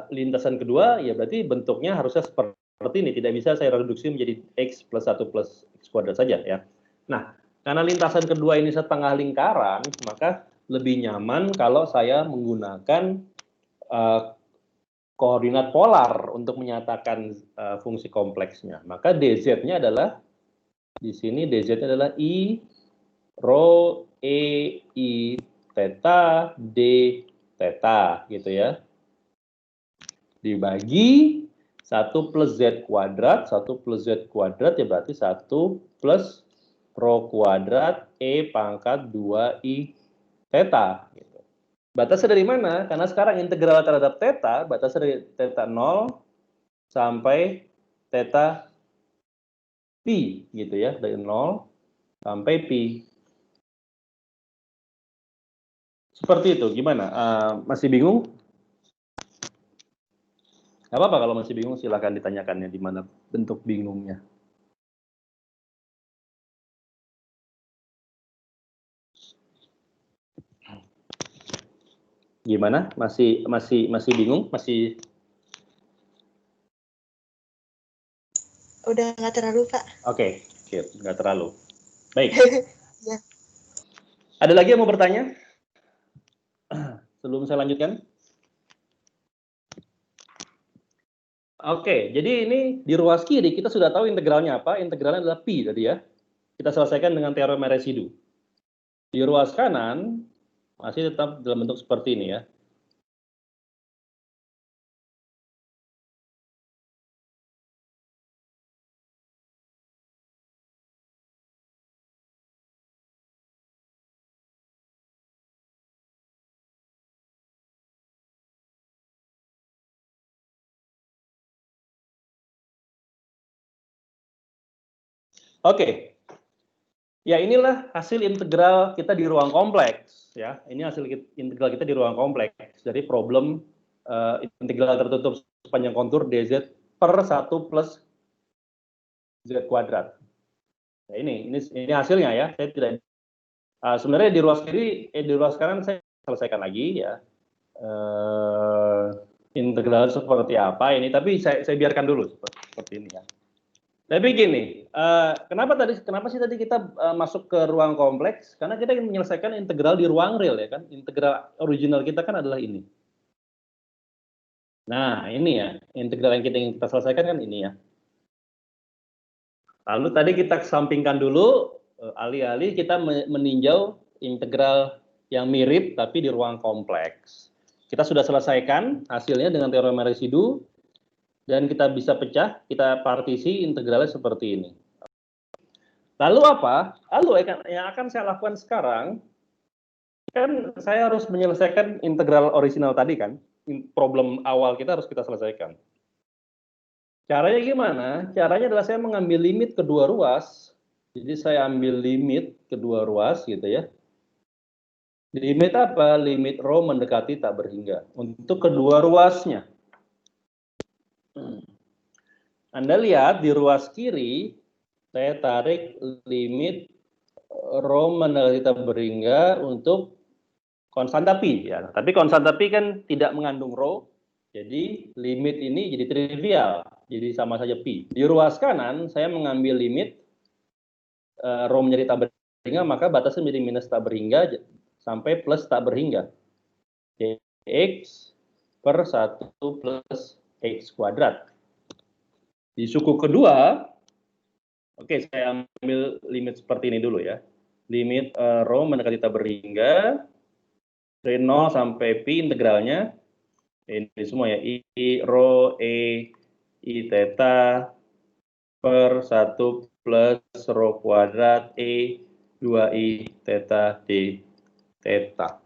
lintasan kedua, ya berarti bentuknya harusnya seperti ini. Tidak bisa saya reduksi menjadi X plus 1 plus X kuadrat saja, ya. Nah, karena lintasan kedua ini setengah lingkaran, maka lebih nyaman kalau saya menggunakan koordinat polar untuk menyatakan fungsi kompleksnya. Maka dz-nya adalah, di sini dz-nya adalah I rho E I theta D theta, gitu, ya. Dibagi 1 plus z kuadrat, 1 plus z kuadrat, ya berarti 1 plus rho kuadrat E pangkat 2I theta, gitu. Batasnya dari mana? Karena sekarang integral terhadap theta, batasnya dari theta 0 sampai theta pi, gitu, ya. Dari 0 sampai pi. Seperti itu, gimana? Masih bingung? Gak apa-apa kalau masih bingung, silakan ditanyakannya di mana bentuk bingungnya. Gimana? Masih bingung? Masih? Udah nggak terlalu, Pak. Oke, nggak terlalu. Baik. Ya. Ada lagi yang mau bertanya? Sebelum saya lanjutkan? Oke, jadi ini di ruas kiri kita sudah tahu integralnya apa. Integralnya adalah pi tadi, ya. Kita selesaikan dengan teorema residu. Di ruas kanan masih tetap dalam bentuk seperti ini, ya. Oke. Ya, inilah hasil integral kita di ruang kompleks. Ya, ini hasil integral kita di ruang kompleks dari problem integral tertutup sepanjang kontur dz per 1 plus z kuadrat. Nah, ini hasilnya ya. Saya tidak sebenarnya di ruas kiri, di ruas kanan saya selesaikan lagi ya. Integral seperti apa ini? Tapi saya biarkan dulu seperti ini ya. Tapi gini, kenapa sih tadi kita masuk ke ruang kompleks? Karena kita ingin menyelesaikan integral di ruang real ya kan. Integral original kita kan adalah ini. Nah, ini ya, integral yang ingin kita selesaikan kan ini ya. Lalu tadi kita kesampingkan dulu, alih-alih kita meninjau integral yang mirip tapi di ruang kompleks. Kita sudah selesaikan hasilnya dengan teorema residu, dan kita bisa pecah, kita partisi integralnya seperti ini. Lalu apa? Lalu yang akan saya lakukan sekarang, kan saya harus menyelesaikan integral original tadi kan, problem awal kita harus kita selesaikan. Caranya gimana? Caranya adalah saya mengambil limit kedua ruas, jadi saya ambil limit kedua ruas gitu ya. Limit apa? Limit rho mendekati tak berhingga, untuk kedua ruasnya. Anda lihat di ruas kiri, saya tarik limit rho mendekati tak berhingga untuk konstanta pi. Ya. Tapi konstanta pi kan tidak mengandung rho, jadi limit ini jadi trivial, jadi sama saja pi. Di ruas kanan, saya mengambil limit rho menjadi tak berhingga, maka batasnya menjadi minus tak berhingga sampai plus tak berhingga. X per 1 plus X kuadrat. Di suku kedua, oke, saya ambil limit seperti ini dulu ya. Limit rho mendekati tak berhingga, dari 0 sampai pi integralnya, ini semua ya, I rho E I theta per 1 plus rho kuadrat E 2I theta D theta.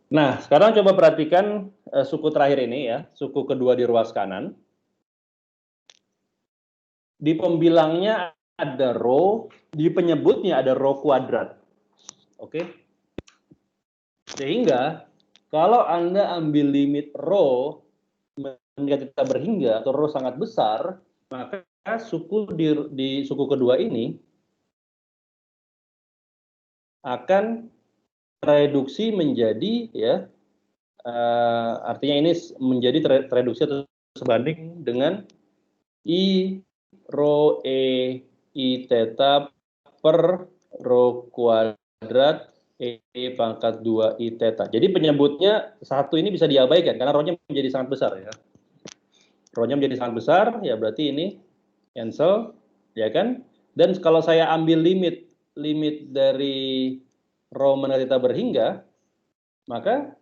Nah, sekarang coba perhatikan suku terakhir ini ya, suku kedua di ruas kanan. Di pembilangnya ada rho, di penyebutnya ada rho kuadrat. Oke? Sehingga kalau Anda ambil limit rho mendekati tak berhingga atau rho sangat besar, maka suku di suku kedua ini akan reduksi menjadi ya artinya ini menjadi reduksi atau sebanding dengan I rho E I theta per rho kuadrat E pangkat 2 I theta. Jadi penyebutnya satu ini bisa diabaikan karena rho-nya menjadi sangat besar ya. Rho-nya menjadi sangat besar ya, berarti ini cancel ya kan. Dan kalau saya ambil limit dari rho mendekati tak berhingga, maka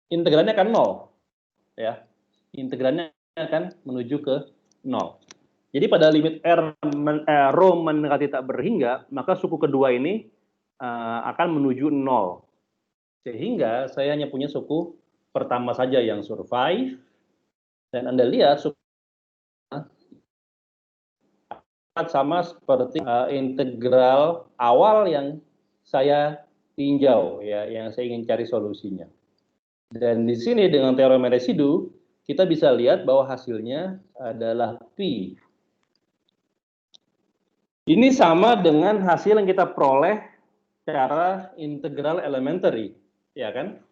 integralnya akan 0 ya. Integralnya akan menuju ke 0. Jadi pada limit rho mendekati tak berhingga, maka suku kedua ini akan menuju 0. Sehingga saya hanya punya suku pertama saja yang survive, dan Anda lihat suku sama seperti integral awal yang saya tinjau ya, yang saya ingin cari solusinya. Dan di sini dengan teorema residu kita bisa lihat bahwa hasilnya adalah pi. Ini sama dengan hasil yang kita peroleh secara integral elementary, ya kan?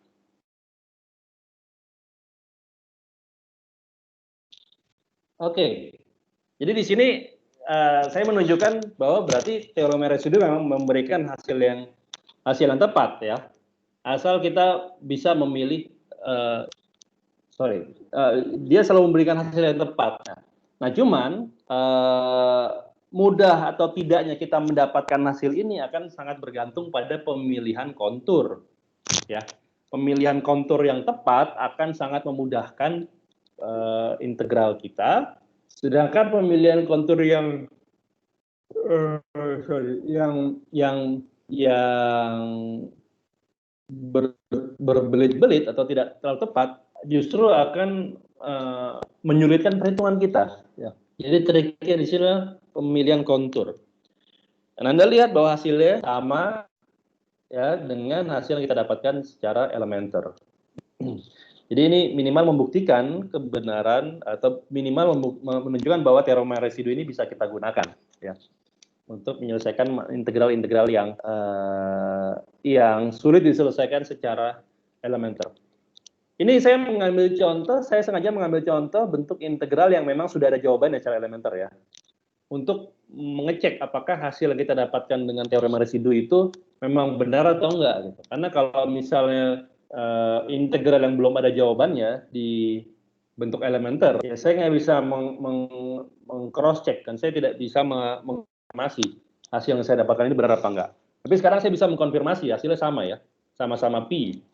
Oke. Jadi di sini saya menunjukkan bahwa berarti teorema residu memang memberikan hasil yang tepat ya. Asal kita bisa memilih dia selalu memberikan hasil yang tepat. Nah, cuman mudah atau tidaknya kita mendapatkan hasil ini akan sangat bergantung pada pemilihan kontur. Ya, pemilihan kontur yang tepat akan sangat memudahkan integral kita. Sedangkan pemilihan kontur yang berbelit-belit atau tidak terlalu tepat justru akan menyulitkan perhitungan kita. Ya. Jadi triknya di sini pemilihan kontur. Dan Anda lihat bahwa hasilnya sama ya dengan hasil yang kita dapatkan secara elementer. Jadi ini minimal membuktikan kebenaran atau minimal menunjukkan bahwa teorema residu ini bisa kita gunakan ya untuk menyelesaikan integral-integral yang sulit diselesaikan secara elementer. Ini saya sengaja mengambil contoh bentuk integral yang memang sudah ada jawabannya secara elementer ya. Untuk mengecek apakah hasil yang kita dapatkan dengan teorema residu itu memang benar atau enggak gitu. Karena kalau misalnya integral yang belum ada jawabannya di bentuk elementer, ya saya nggak bisa meng-cross check kan, saya tidak bisa mengkonfirmasi hasil yang saya dapatkan ini benar apa enggak. Tapi sekarang saya bisa mengkonfirmasi hasilnya sama ya, sama-sama pi.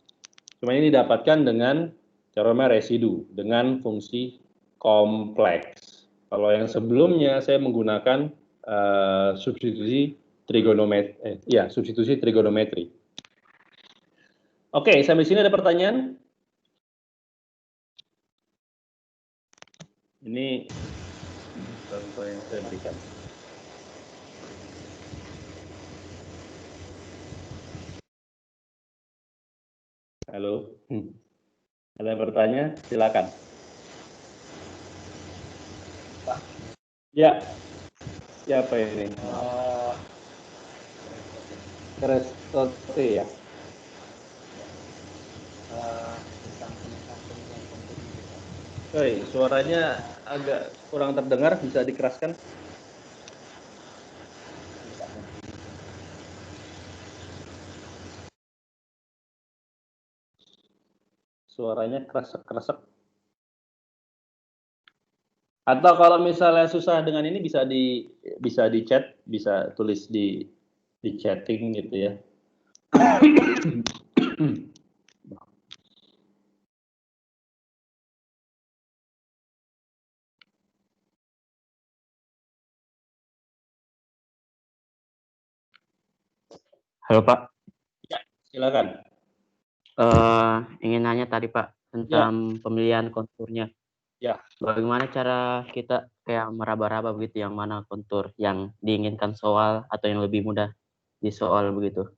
Cuma ini didapatkan dengan teorema residu dengan fungsi kompleks. Kalau yang sebelumnya saya menggunakan substitusi trigonometri. Oke, sampai sini ada pertanyaan? Ini contoh yang saya berikan. Halo, ada yang bertanya? Silakan. Ya, siapa ini? Krestote ya. Suaranya agak kurang terdengar, bisa dikeraskan? Suaranya kresek-kresek. Atau kalau misalnya susah dengan ini bisa di chat, bisa tulis di chatting gitu ya. Halo Pak, Silakan. ingin nanya tadi Pak tentang pemilihan konturnya. Ya. Bagaimana cara kita kayak meraba-raba begitu yang mana kontur yang diinginkan soal atau yang lebih mudah di soal begitu?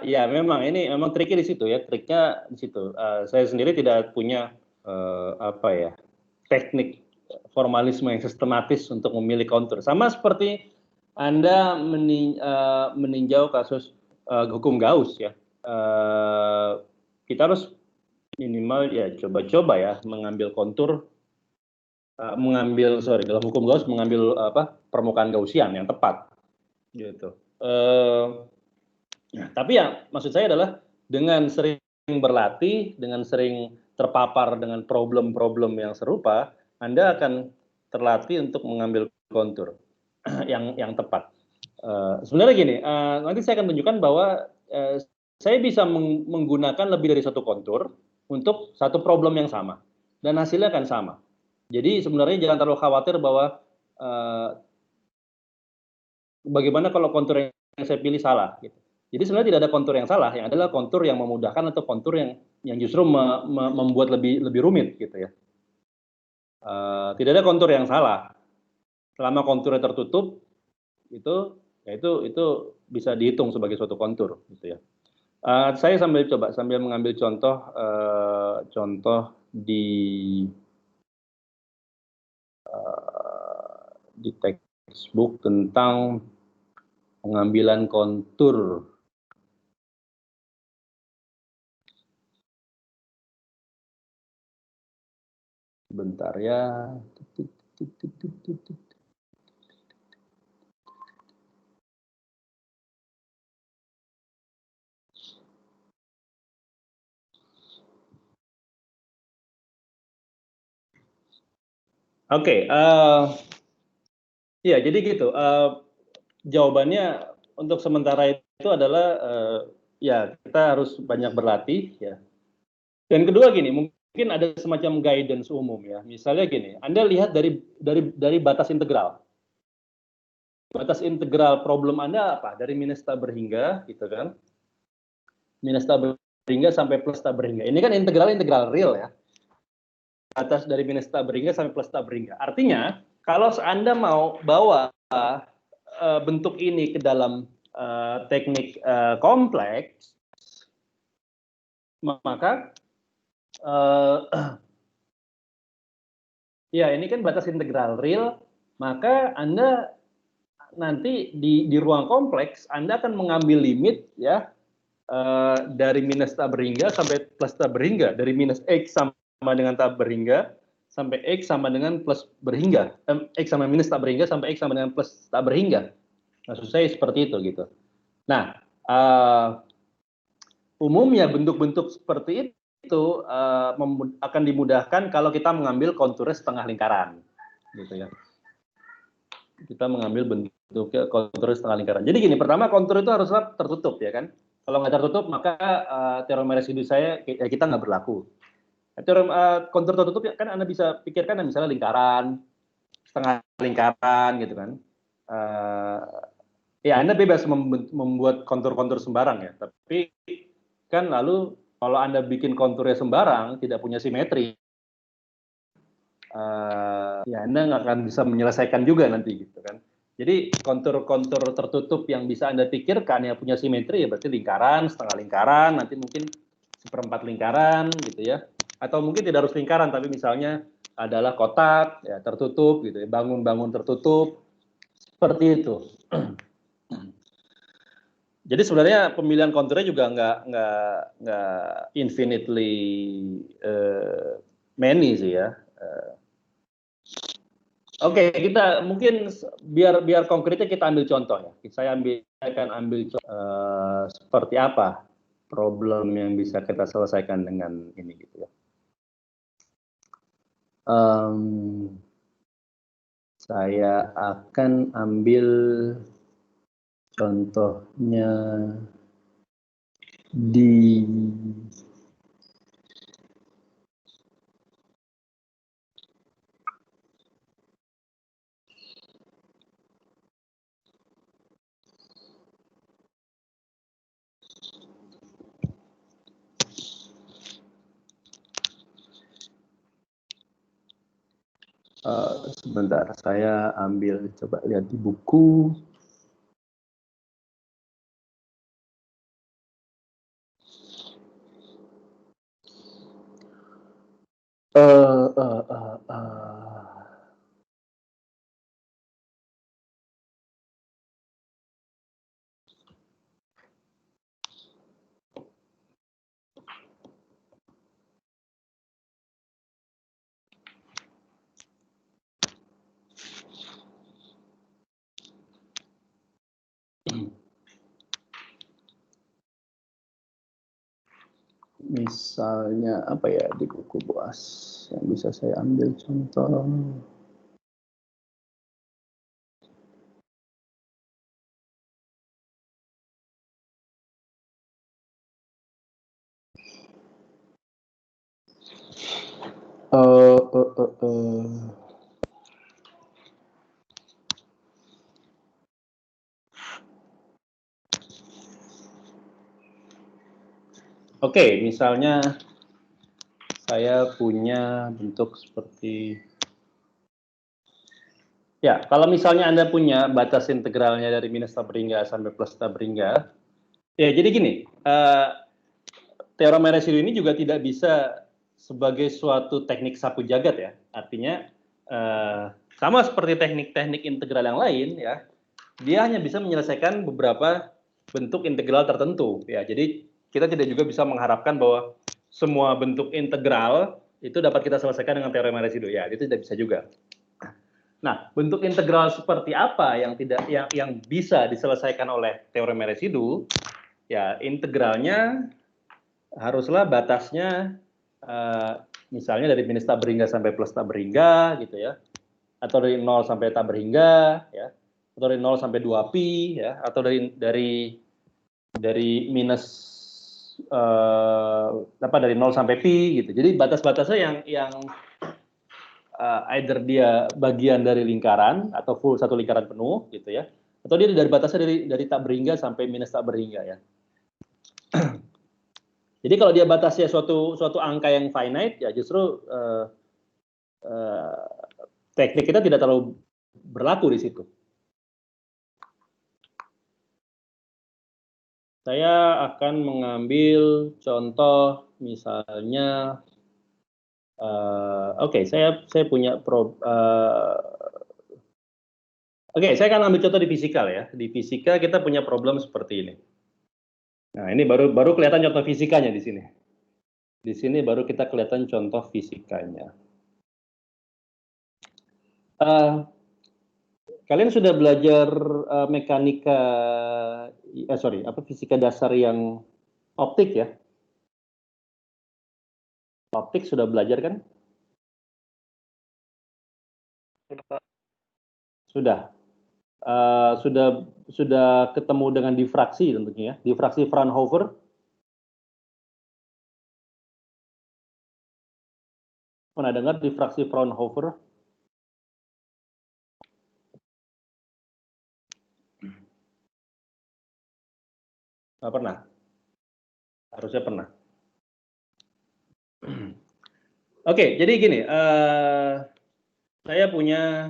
Ya memang ini memang triknya di situ ya, triknya di situ. Saya sendiri tidak punya teknik formalisme yang sistematis untuk memilih kontur. Sama seperti Anda meninjau kasus hukum Gauss ya. Kita harus minimal ya coba-coba ya mengambil kontur, dalam hukum Gauss mengambil permukaan Gaussian yang tepat, gitu. Tapi ya maksud saya adalah dengan sering berlatih, dengan sering terpapar dengan problem-problem yang serupa, Anda akan terlatih untuk mengambil kontur yang tepat. Sebenarnya gini, nanti saya akan tunjukkan bahwa saya bisa menggunakan lebih dari satu kontur untuk satu problem yang sama dan hasilnya akan sama. Jadi sebenarnya jangan terlalu khawatir bahwa bagaimana kalau kontur yang saya pilih salah. Gitu. Jadi sebenarnya tidak ada kontur yang salah, yang adalah kontur yang memudahkan atau kontur yang justru membuat lebih rumit gitu ya. Tidak ada kontur yang salah. Selama konturnya tertutup, itu bisa dihitung sebagai suatu kontur gitu ya. Saya sambil mengambil contoh di textbook tentang pengambilan kontur. Bentar ya. Oke, ya jadi gitu. Jawabannya untuk sementara itu adalah ya kita harus banyak berlatih ya. Dan kedua gini, mungkin ada semacam guidance umum ya. Misalnya gini, Anda lihat dari batas integral. Batas integral problem Anda apa? Dari minus tak berhingga, gitu kan? Minus tak berhingga sampai plus tak berhingga. Ini kan integral real ya. batas dari minus tak berhingga sampai plus tak berhingga. Artinya, kalau Anda mau bawa bentuk ini ke dalam teknik kompleks, maka ya ini kan batas integral real, maka Anda nanti di ruang kompleks Anda akan mengambil limit ya dari minus tak berhingga sampai plus tak berhingga, dari minus x sama dengan tak berhingga sampai x sama dengan plus berhingga, x sama minus tak berhingga sampai x sama dengan plus tak berhingga. Maksud saya seperti itu gitu. Nah, umumnya bentuk-bentuk seperti itu akan dimudahkan kalau kita mengambil konturnya setengah lingkaran, gitu ya. Kita mengambil bentuknya konturnya setengah lingkaran. Jadi gini, pertama kontur itu haruslah tertutup ya kan. Kalau nggak tertutup maka teorema residu saya kita nggak berlaku. Teorem kontur tertutup kan Anda bisa pikirkan misalnya lingkaran, setengah lingkaran gitu kan. Ya Anda bebas membuat kontur-kontur sembarang ya, tapi kan lalu kalau Anda bikin konturnya sembarang, tidak punya simetri, ya Anda nggak akan bisa menyelesaikan juga nanti gitu kan. Jadi kontur-kontur tertutup yang bisa Anda pikirkan yang punya simetri ya berarti lingkaran, setengah lingkaran, nanti mungkin seperempat lingkaran gitu ya. Atau mungkin tidak harus lingkaran, tapi misalnya adalah kotak ya tertutup gitu ya, bangun-bangun tertutup seperti itu. Jadi sebenarnya pemilihan konturnya juga nggak infinitely many sih ya. Oke, kita mungkin biar konkretnya kita ambil contoh ya. Saya akan ambil seperti apa problem yang bisa kita selesaikan dengan ini gitu ya. Saya akan ambil contohnya di sebentar, saya ambil coba lihat di buku. Misalnya apa ya di buku BOAS yang bisa saya ambil contoh. Oke, misalnya saya punya bentuk seperti ya, kalau misalnya Anda punya batas integralnya dari minus tak berhingga sampai plus tak berhingga, ya jadi gini, teorema residu ini juga tidak bisa sebagai suatu teknik sapu jagat ya, artinya sama seperti teknik-teknik integral yang lain ya, dia hanya bisa menyelesaikan beberapa bentuk integral tertentu ya, jadi kita tidak juga bisa mengharapkan bahwa semua bentuk integral itu dapat kita selesaikan dengan teorema residu ya, itu tidak bisa juga. Nah, bentuk integral seperti apa yang bisa diselesaikan oleh teorema residu? Ya, integralnya haruslah batasnya misalnya dari minus tak berhingga sampai plus tak berhingga gitu ya. Atau dari 0 sampai tak berhingga ya. Atau dari 0 sampai 2pi ya, atau dari minus dari 0 sampai pi gitu. Jadi batas-batasnya yang either dia bagian dari lingkaran atau full satu lingkaran penuh gitu ya, atau dia dari batasnya dari tak berhingga sampai minus tak berhingga ya. Jadi kalau dia batasnya suatu angka yang finite ya justru teknik kita tidak terlalu berlaku di situ. Saya akan mengambil contoh misalnya, oke, saya punya saya akan ambil contoh di fisikal ya. Di fisika kita punya problem seperti ini. Nah, ini baru kelihatan contoh fisikanya di sini. Di sini baru kita kelihatan contoh fisikanya. Kalian sudah belajar fisika dasar yang optik ya? Optik sudah belajar kan? Sudah. Sudah ketemu dengan difraksi tentunya ya. Difraksi Fraunhofer. Pernah dengar difraksi Fraunhofer? Nggak pernah? Harusnya pernah. Oke, jadi gini, saya punya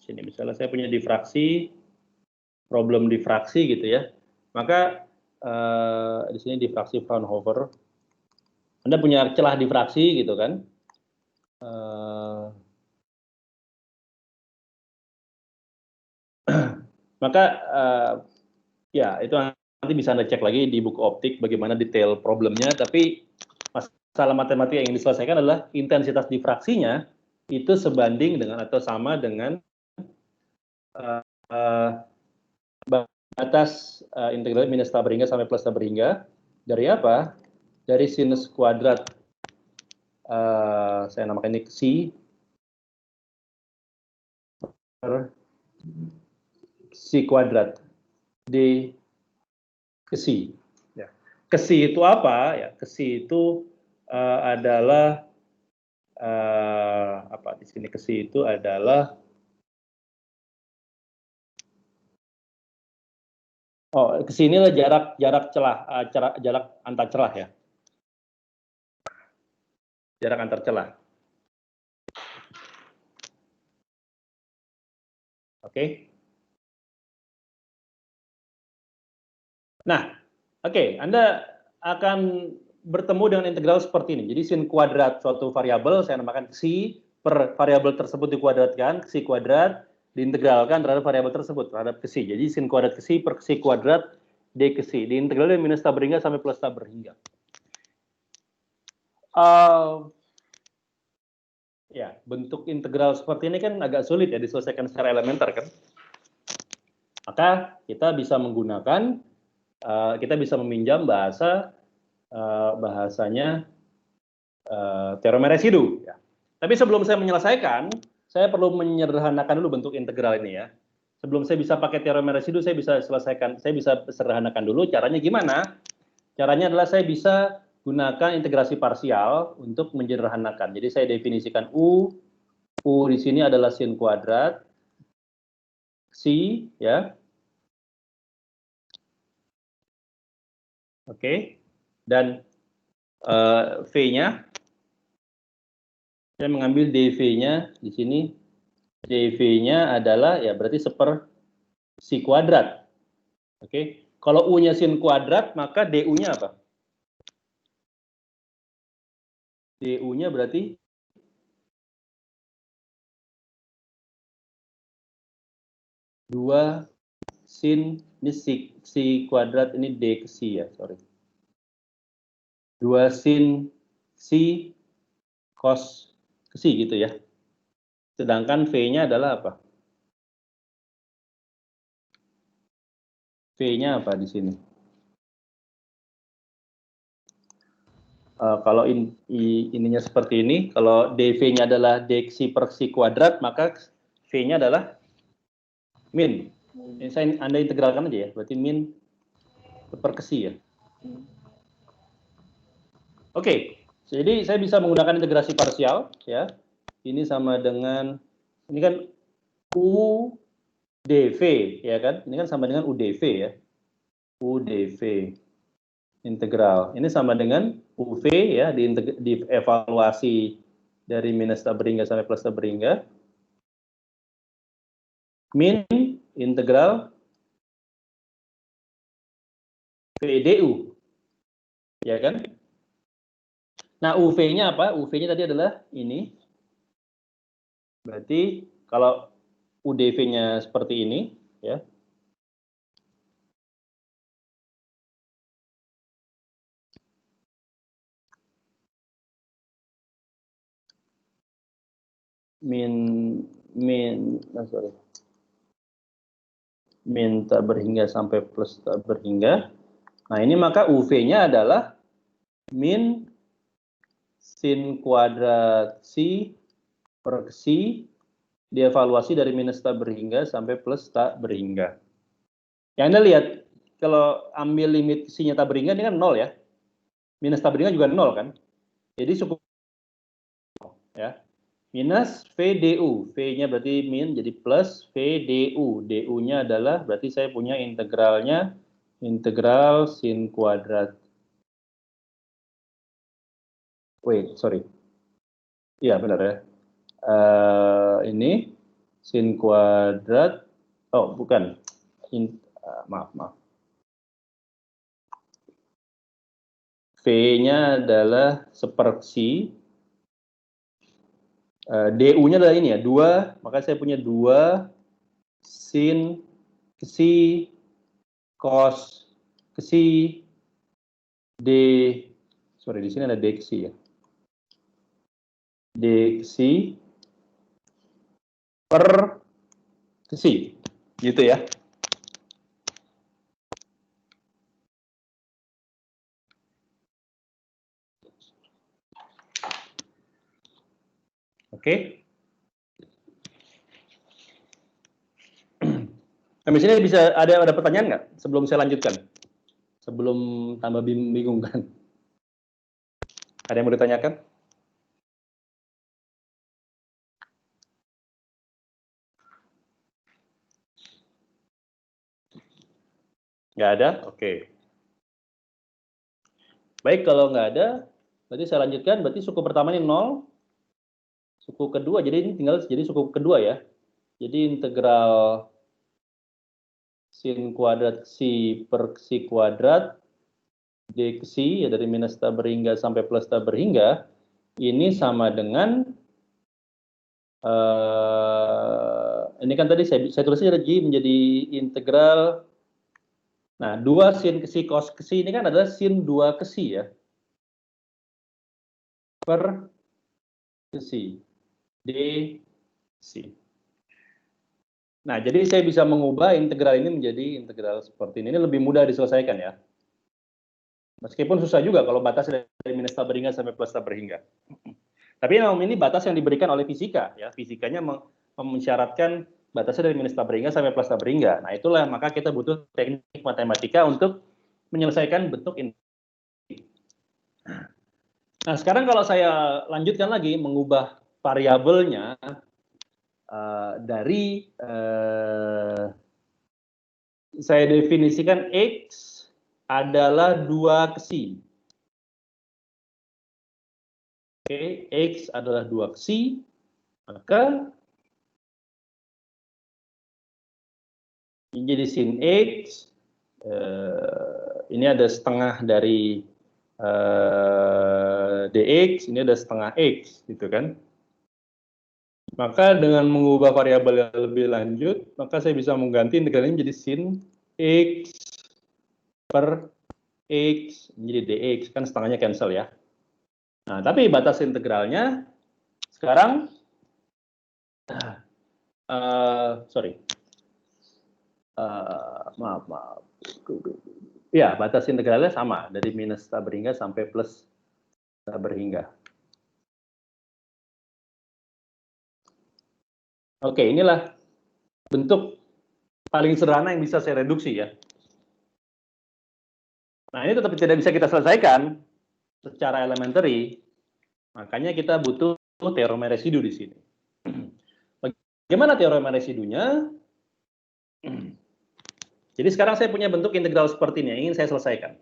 sini misalnya saya punya difraksi, problem difraksi gitu ya. Maka di sini difraksi Fraunhofer. Anda punya celah difraksi gitu kan? Maka ya itu nanti bisa Anda cek lagi di buku optik bagaimana detail problemnya. Tapi masalah matematika yang diselesaikan adalah intensitas difraksinya itu sebanding dengan atau sama dengan batas integral minus tab berhingga sampai plus tab berhingga dari apa? Dari sinus kuadrat, saya namakan ini Xi per Xi kuadrat D ke Xi. Ya. Ke Xi itu apa? Ya, ke Xi itu adalah apa di sini ke Xi itu adalah ke sini lah jarak antar celah ya. Jarak antar celah. Oke. Nah, oke, Anda akan bertemu dengan integral seperti ini. Jadi sin kuadrat suatu variabel saya namakan Xi per variabel tersebut dikuadratkan, Xi kuadrat diintegralkan terhadap variabel tersebut terhadap Xi. Jadi sin kuadrat Xi per Xi kuadrat D Xi. Diintegralkan dari minus tab berhingga sampai plus tab berhingga. Ya, bentuk integral seperti ini kan agak sulit ya diselesaikan secara elementer kan. Maka kita bisa menggunakan, kita bisa meminjam bahasanya teorem residu. Ya. Tapi sebelum saya menyelesaikan, saya perlu menyederhanakan dulu bentuk integral ini ya. Sebelum saya bisa pakai teorem residu, saya bisa sederhanakan dulu. Caranya gimana? Caranya adalah saya bisa gunakan integrasi parsial untuk menyederhanakan. Jadi saya definisikan U di sini adalah sin kuadrat Xi ya. Oke. Dan V-nya saya mengambil dV-nya di sini. dV-nya adalah ya berarti seper Xi kuadrat. Oke. Kalau U-nya sin kuadrat, maka DU-nya apa? DU-nya berarti dua sin ini Xi kuadrat ini D ke Xi ya, sorry. 2 sin Xi cos ke Xi gitu ya. Sedangkan V-nya adalah apa? V-nya apa di sini? Kalau ininya seperti ini, kalau dV-nya adalah D Xi per Xi kuadrat, maka V-nya adalah min. Ini Anda integralkan aja ya, berarti min per Xi ya. Oke, jadi saya bisa menggunakan integrasi parsial ya. Ini sama dengan, ini kan U dV ya kan, ini kan sama dengan UdV ya. UdV. integral. Ini sama dengan UV ya, dievaluasi dari minus tab berhingga sampai plus tab berhingga. Min integral VDU. Ya kan? Nah, UV-nya apa? UV-nya tadi adalah ini. Berarti kalau UDV-nya seperti ini, ya. Min tak berhingga sampai plus tak berhingga. Nah, ini maka UV-nya adalah min sin kuadrat psi per psi dievaluasi dari minus tak berhingga sampai plus tak berhingga. Yang Anda lihat, kalau ambil limit psinya tak berhingga, ini kan 0 ya. Minus tak berhingga juga 0 kan. Jadi cukup ya. Minus VDU. V-nya berarti min, jadi plus VDU. DU-nya adalah, berarti saya punya integralnya, integral sin kuadrat. Wait, sorry. Iya, benar ya. Ini sin kuadrat. Oh, bukan. Maaf. V-nya adalah sepersi. DU-nya adalah ini ya, 2. Maka saya punya 2 sin psi cos psi d. Sorry, di sini ada d psi ya. D psi per psi, gitu ya. Oke. Sampai sini bisa ada pertanyaan nggak sebelum saya lanjutkan? Sebelum tambah bingung kan? Ada yang mau ditanyakan? Nggak ada? Oke. Baik, kalau nggak ada, berarti saya lanjutkan. Berarti suku pertama ini 0. Suku kedua, jadi ini tinggal jadi suku kedua ya. Jadi integral sin kuadrat psi per psi kuadrat d psi ya dari minus tak berhingga sampai plus tak berhingga ini sama dengan ini kan tadi saya tulisnya jadi menjadi integral. Nah, 2 sin psi cos psi ini kan adalah sin 2 psi ya. Per psi d psi. Nah, jadi saya bisa mengubah integral ini menjadi integral seperti ini. Ini lebih mudah diselesaikan ya. Meskipun susah juga kalau batas dari minus tak berhingga sampai plus tak berhingga. Tapi memang ini batas yang diberikan oleh fisika ya. Fisikanya mensyaratkan batasnya dari minus tak berhingga sampai plus tak berhingga. Nah, itulah maka kita butuh teknik matematika untuk menyelesaikan bentuk ini. Nah, sekarang kalau saya lanjutkan lagi mengubah variabelnya dari saya definisikan X adalah 2 psi. Oke, X adalah 2 psi, maka ini jadi sin X, ini ada setengah dari dx, ini ada setengah X, gitu kan. Maka dengan mengubah variabel yang lebih lanjut, maka saya bisa mengganti integral ini menjadi sin X per X menjadi dx, kan setengahnya cancel ya. Nah, tapi batas integralnya sekarang, maaf. Ya, batas integralnya sama, dari minus tak berhingga sampai plus tak berhingga. Oke, inilah bentuk paling sederhana yang bisa saya reduksi ya. Nah, ini tetap tidak bisa kita selesaikan secara elementary, makanya kita butuh teorem residu di sini. Bagaimana teorem residunya? Jadi sekarang saya punya bentuk integral seperti ini yang ingin saya selesaikan.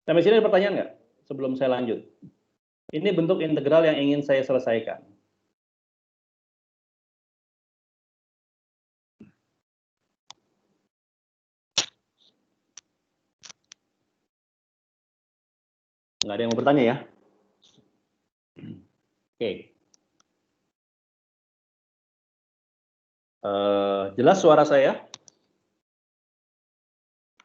Sampai sini ada pertanyaan nggak? Sebelum saya lanjut. Ini bentuk integral yang ingin saya selesaikan. Nggak ada yang mau bertanya ya? Oke. Jelas suara saya?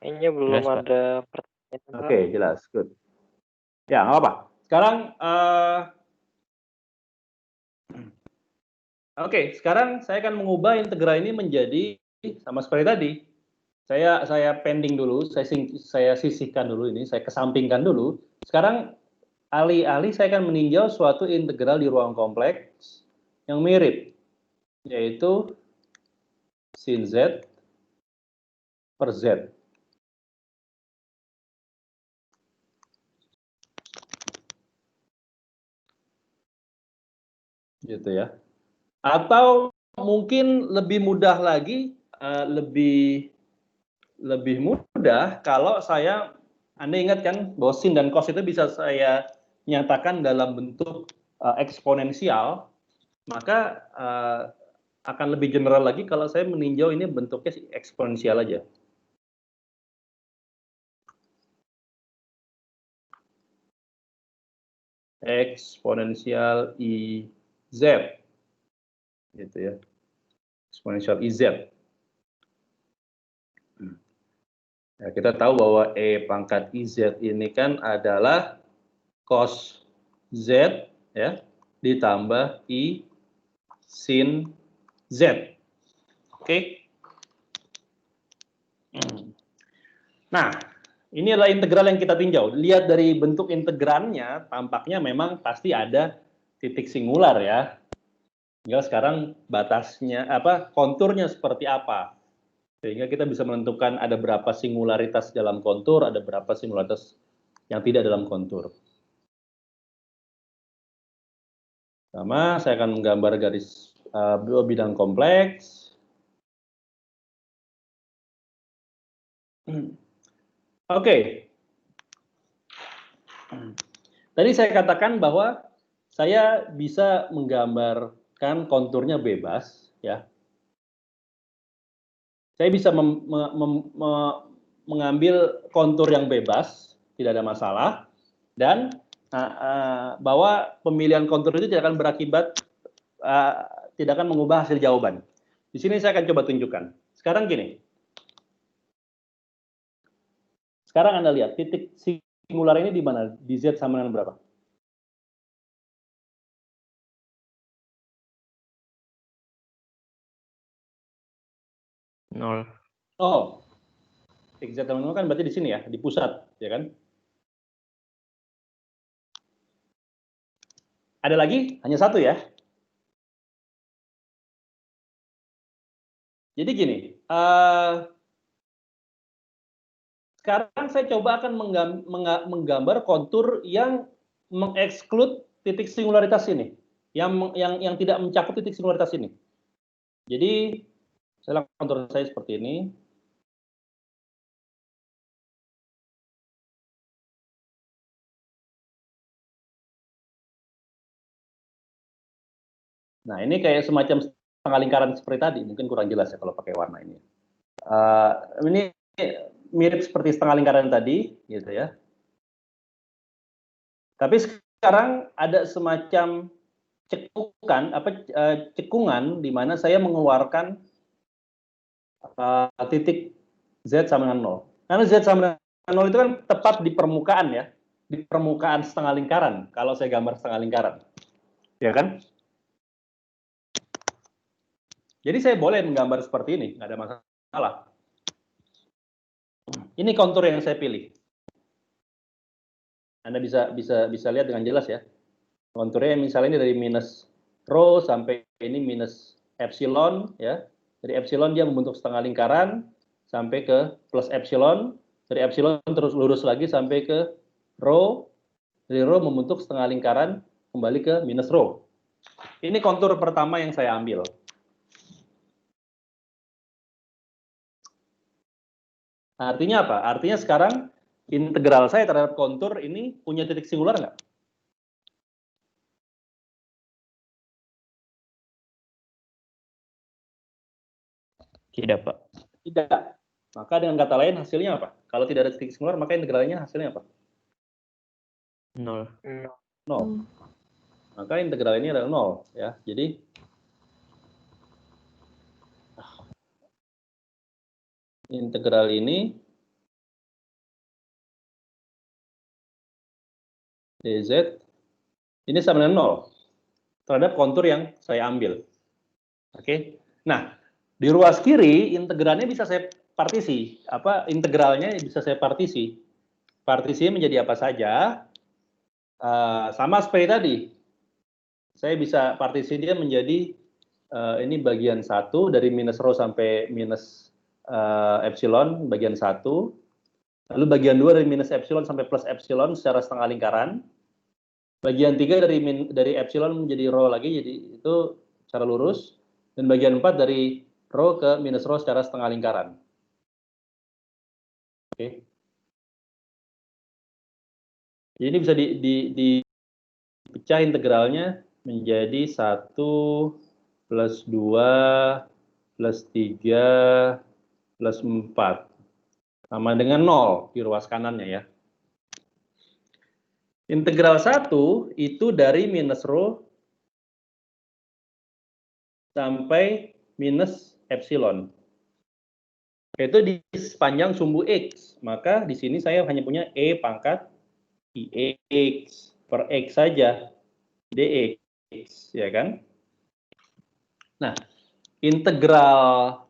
Kayaknya belum Jelas, Pak. ada pertanyaan. Pak. Oke, jelas. Good. Ya, nggak apa-apa. Sekarang, sekarang saya akan mengubah integral ini menjadi sama seperti tadi. Saya pending dulu, saya sisihkan dulu ini, saya kesampingkan dulu. Sekarang alih-alih saya akan meninjau suatu integral di ruang kompleks yang mirip, yaitu sin Z per Z. Gitu ya. Atau mungkin lebih mudah lagi, lebih mudah kalau Anda ingat kan bahwa sin dan cos itu bisa saya nyatakan dalam bentuk eksponensial, maka akan lebih general lagi kalau saya meninjau ini bentuknya eksponensial aja. Eksponensial IZ. Gitu ya. Eksponensial IZ. Ya, kita tahu bahwa E pangkat IZ ini kan adalah cos Z ya ditambah I sin Z. Oke. Nah, ini adalah integral yang kita tinjau. Lihat dari bentuk integrannya, tampaknya memang pasti ada titik singular ya. Tinggal sekarang batasnya konturnya seperti apa. Sehingga kita bisa menentukan ada berapa singularitas dalam kontur, ada berapa singularitas yang tidak dalam kontur. Sama, saya akan menggambar garis bidang kompleks. Oke. Tadi saya katakan bahwa saya bisa menggambarkan konturnya bebas, ya. Saya bisa mengambil kontur yang bebas, tidak ada masalah, dan bahwa pemilihan kontur itu tidak akan berakibat, tidak akan mengubah hasil jawaban. Di sini saya akan coba tunjukkan. Sekarang gini. Sekarang Anda lihat, titik singular ini di mana? Di Z sama dengan berapa? Nol. Oh, titik Z sama dengan 0 kan berarti di sini ya, di pusat, ya kan? Ada lagi? Hanya satu ya. Jadi gini, sekarang saya coba akan menggambar kontur yang mengeksklud titik singularitas ini, yang tidak mencakup titik singularitas ini. Jadi saya lakukan kontur saya seperti ini. Nah, ini kayak semacam setengah lingkaran seperti tadi, mungkin kurang jelas ya kalau pakai warna ini. Ini mirip seperti setengah lingkaran tadi, gitu ya. Tapi sekarang ada semacam cekungan di mana saya mengeluarkan titik Z sama dengan 0. Karena Z sama dengan 0 itu kan tepat di permukaan ya, di permukaan setengah lingkaran, kalau saya gambar setengah lingkaran. Ya kan? Jadi saya boleh menggambar seperti ini, nggak ada masalah. Ini kontur yang saya pilih. Anda bisa lihat dengan jelas ya. Konturnya misalnya ini dari minus rho sampai ini minus epsilon ya. Dari epsilon dia membentuk setengah lingkaran sampai ke plus epsilon. Dari epsilon terus lurus lagi sampai ke rho. Dari rho membentuk setengah lingkaran kembali ke minus rho. Ini kontur pertama yang saya ambil. Artinya apa? Artinya sekarang integral saya terhadap kontur ini punya titik singular nggak? Tidak, Pak. Tidak. Maka dengan kata lain hasilnya apa? Kalau tidak ada titik singular, maka integralnya hasilnya apa? 0. Nol. Maka integral ini adalah 0. Ya. Jadi integral ini dz ini sama dengan 0 terhadap kontur yang saya ambil. Oke. Nah, di ruas kiri integralnya bisa saya partisi. Integralnya bisa saya partisi. Partisinya menjadi apa saja? Sama seperti tadi. Saya bisa partisi dia menjadi ini bagian 1 dari minus rho sampai minus epsilon bagian 1. Lalu bagian 2 dari minus epsilon sampai plus epsilon secara setengah lingkaran. Bagian 3 dari epsilon menjadi rho lagi, jadi itu secara lurus. Dan bagian 4 dari rho ke minus rho secara setengah lingkaran. Oke. Jadi ini bisa dipecah integralnya menjadi 1 plus 2 plus 3 plus 4. Sama dengan 0 di ruas kanannya ya. Integral 1 itu dari minus rho sampai minus epsilon. Itu di sepanjang sumbu X. Maka di sini saya hanya punya E pangkat IX per X saja. DX, ya kan? Nah, integral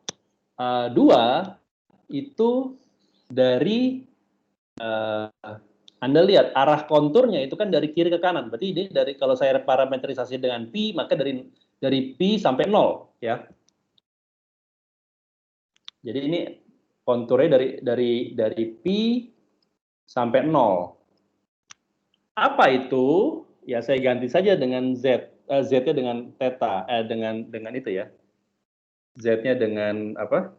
2 itu dari Anda lihat arah konturnya itu kan dari kiri ke kanan. Berarti ini dari kalau saya parametrisasi dengan pi, maka dari pi sampai 0 ya. Jadi ini konturnya dari pi sampai 0. Apa itu? Ya saya ganti saja dengan z-nya dengan theta dengan itu ya. Z-nya dengan apa?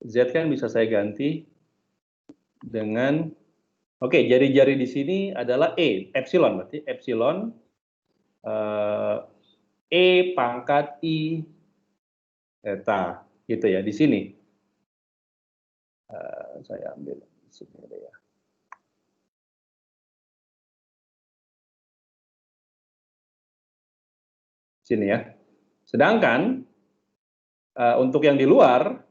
Z kan bisa saya ganti dengan oke, jari-jari di sini adalah epsilon berarti epsilon E pangkat I theta gitu ya di sini. Saya ambil di sini ya. Sini ya. Sedangkan untuk yang di luar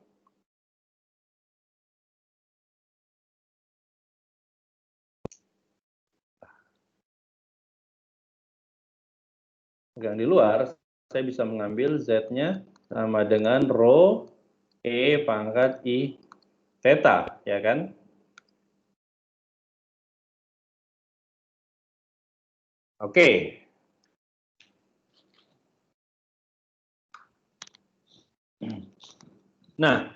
saya bisa mengambil z-nya sama dengan rho E pangkat I theta, ya kan? Oke. Nah,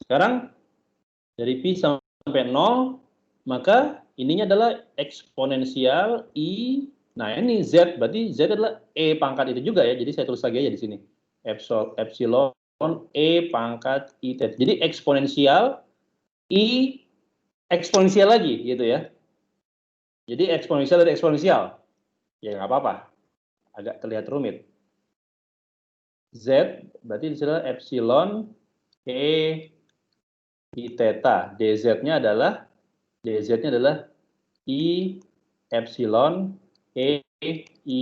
sekarang dari pi sampai 0, maka ininya adalah eksponensial I. Nah, ini Z, berarti Z adalah E pangkat itu juga ya. Jadi saya tulis lagi aja di sini. Epsilon E pangkat I theta. Jadi eksponensial I eksponensial lagi gitu ya. Jadi eksponensial dari eksponensial. Ya nggak apa-apa. Agak terlihat rumit. Z berarti di sini epsilon E I theta. DZ-nya adalah I epsilon E I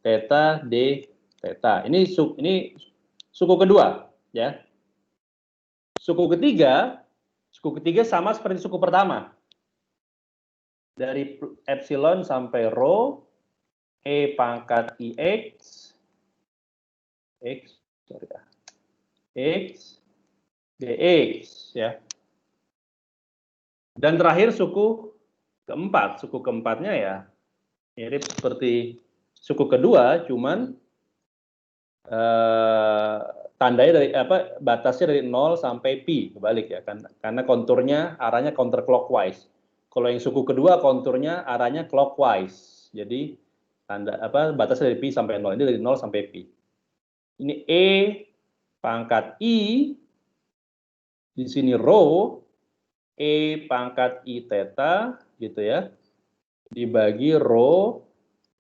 theta D theta. Ini suku kedua ya. Suku ketiga sama seperti suku pertama. Dari epsilon sampai rho E pangkat IX X dx ya. Dan terakhir suku keempatnya ya mirip seperti suku kedua, cuman tandanya dari batasnya dari 0 sampai pi kebalik ya kan, karena konturnya arahnya counterclockwise. Kalau yang suku kedua konturnya arahnya clockwise. Jadi batasnya dari pi sampai 0, ini dari 0 sampai pi. Ini E pangkat I Di sini rho E pangkat I theta gitu ya, dibagi rho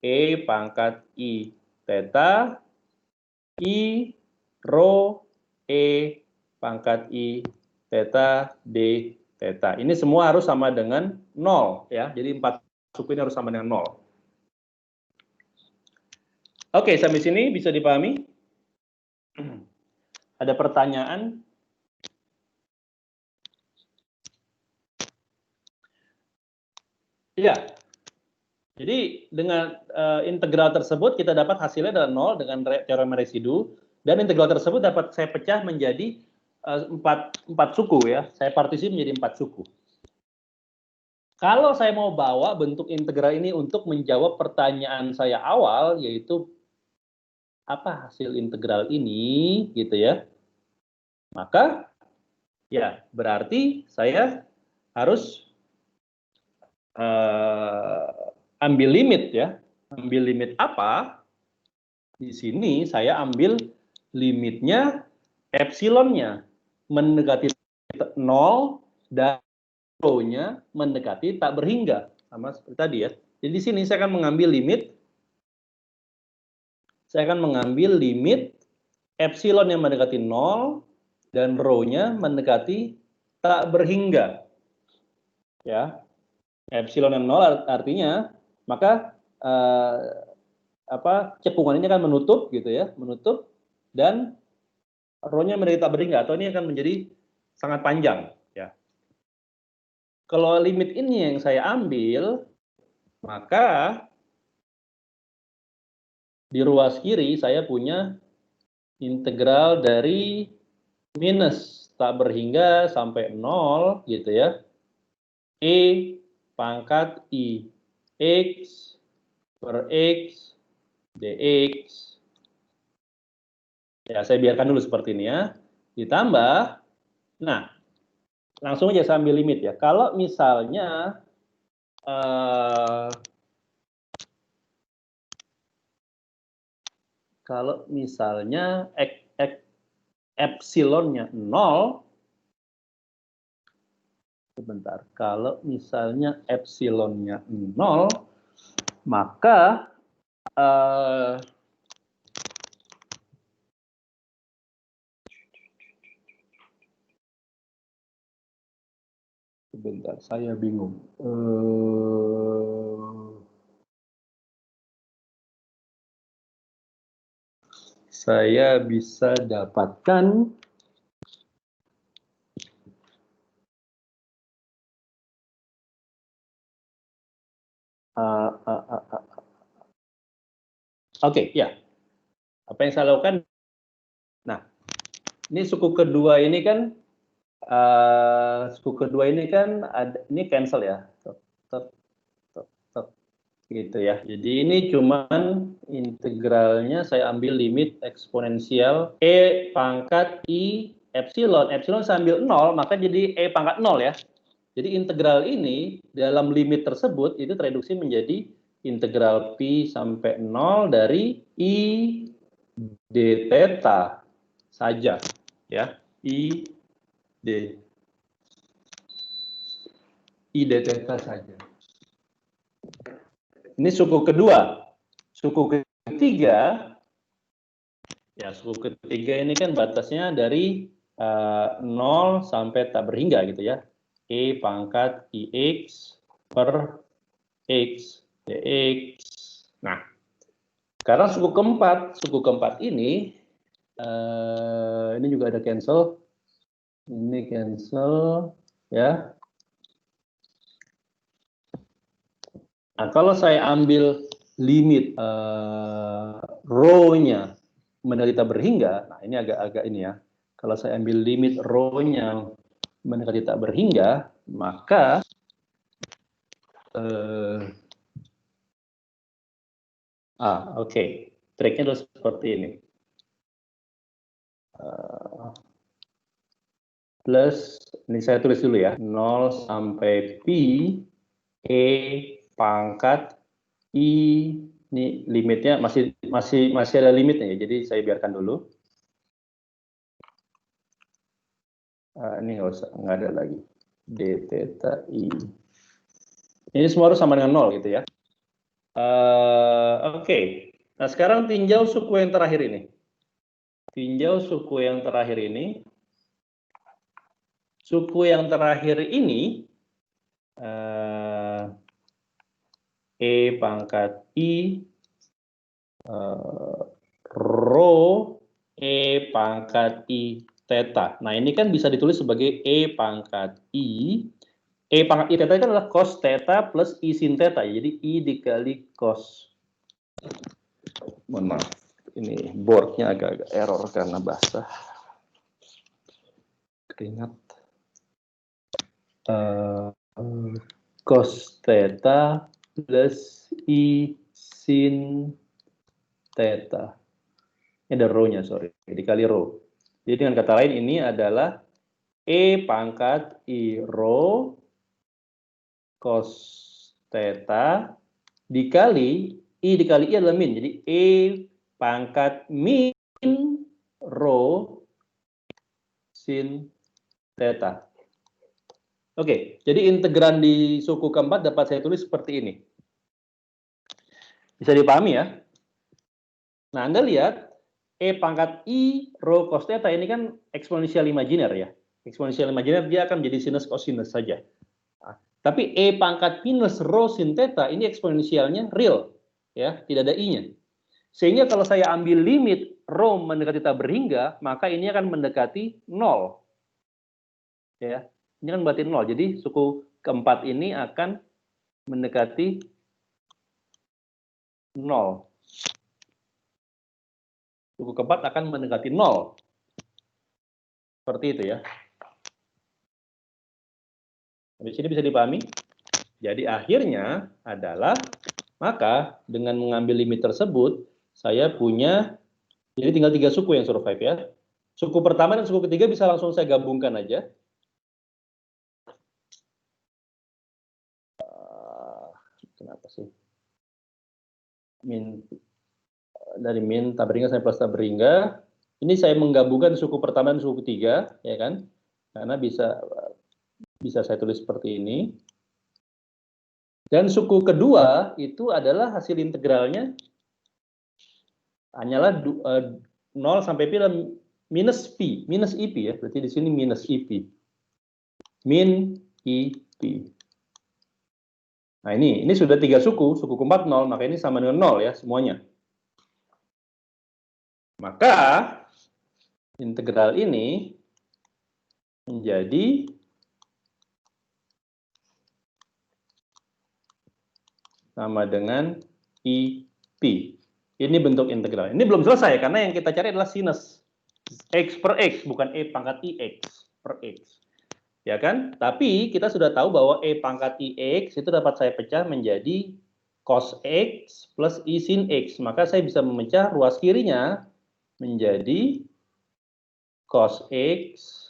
E pangkat I theta I rho E pangkat I theta D theta. Ini semua harus sama dengan 0 ya. Jadi 4 suku ini harus sama dengan 0. Oke, sampai sini bisa dipahami? Ada pertanyaan? Iya. Jadi dengan integral tersebut kita dapat hasilnya adalah 0 dengan teorema residu, dan integral tersebut dapat saya pecah menjadi 4 suku ya. Saya partisi menjadi 4 suku. Kalau saya mau bawa bentuk integral ini untuk menjawab pertanyaan saya awal, yaitu apa hasil integral ini gitu ya, maka ya berarti saya harus ambil limit ya. Ambil limit apa? Di sini saya ambil limitnya epsilonnya mendekati 0 dan rho-nya mendekati tak berhingga, sama seperti tadi ya. Jadi di sini saya akan mengambil limit epsilon yang mendekati 0 dan rho-nya mendekati tak berhingga. Ya. Epsilon yang 0 artinya maka cekungan ini akan menutup gitu ya, menutup, dan rho-nya mendekati tak berhingga, atau ini akan menjadi sangat panjang ya. Kalau limit ini yang saya ambil, maka di ruas kiri saya punya integral dari minus tak berhingga sampai 0 gitu ya. E pangkat I X per X dx. Ya, saya biarkan dulu seperti ini ya. Ditambah, nah, langsung aja saya ambil limit ya. Kalau misalnya epsilonnya 0, sebentar, kalau misalnya epsilonnya 0, maka sebentar, saya bingung. Saya bisa dapatkan oke, ya. Apa yang saya lakukan? Nah, ini suku kedua ini kan ini cancel ya. Gitu ya. Jadi ini cuman integralnya saya ambil limit eksponensial E pangkat I epsilon. Epsilon saya ambil 0, maka jadi E pangkat 0 ya. Jadi integral ini dalam limit tersebut itu tereduksi menjadi integral pi sampai 0 dari I d theta saja ya. I d theta saja. Ini suku kedua. Suku ketiga, ya suku ketiga ini kan batasnya dari 0 sampai tak berhingga gitu ya. E pangkat IX per X dx. Nah, sekarang suku keempat ini juga ada cancel. Ini cancel ya. Nah, kalau saya ambil limit rho-nya mendekati tak berhingga, nah ini agak ini ya. Kalau saya ambil limit rho-nya mendekati tak berhingga, maka oke. Triknya adalah seperti ini. Plus, ini saya tulis dulu ya, 0 sampai pi E pangkat I, ini limitnya masih ada limitnya ya, jadi saya biarkan dulu. Ini nggak ada lagi. D theta I. Ini semua harus sama dengan 0 gitu ya. Oke. Nah, sekarang tinjau suku yang terakhir ini. Tinjau suku yang terakhir ini. Suku yang terakhir ini E pangkat I rho E pangkat I theta. Nah, ini kan bisa ditulis sebagai E pangkat I. E pangkat I theta kan adalah cos theta plus I sin theta. Jadi I dikali cos. Mohon maaf, ini boardnya agak-agak error karena basah. Keringat. Cos theta plus I sin theta. Ini ada rho-nya, sorry. Dikali rho. Jadi dengan kata lain ini adalah E pangkat I rho cos theta dikali I dikali I adalah min. Jadi E pangkat min rho sin theta. Oke, jadi integran di suku keempat dapat saya tulis seperti ini. Bisa dipahami ya? Nah, Anda lihat E pangkat I rho cos theta ini kan eksponensial imajiner ya. Eksponensial imajiner dia akan menjadi sinus cosinus saja. Nah, tapi E pangkat minus rho sin theta ini eksponensialnya real. Ya, tidak ada I-nya. Sehingga kalau saya ambil limit rho mendekati tak berhingga, maka ini akan mendekati 0. Ya, ini kan berarti 0. Jadi suku keempat ini akan mendekati 0. Suku keempat akan mendekati 0. Seperti itu ya. Di sini bisa dipahami? Jadi akhirnya adalah, maka dengan mengambil limit tersebut, saya punya, jadi tinggal 3 suku yang survive ya. Suku pertama dan suku ketiga bisa langsung saya gabungkan aja. Kenapa sih? Dari min tak berhingga sampai plus tak berhingga. Ini saya menggabungkan suku pertama dan suku ketiga, ya kan? Karena bisa saya tulis seperti ini. Dan suku kedua itu adalah hasil integralnya hanyalah 0 sampai pi minus pi, minus ip ya. Berarti di sini minus ip. Min ip. Nah, ini sudah 3 suku keempat 0, maka ini sama dengan 0 ya semuanya. Maka integral ini menjadi sama dengan IP. Ini bentuk integral. Ini belum selesai karena yang kita cari adalah sinus. X per X, bukan E pangkat IX per X. Ya kan? Tapi kita sudah tahu bahwa E pangkat IX itu dapat saya pecah menjadi cos X plus I sin X. Maka saya bisa memecah ruas kirinya menjadi cos X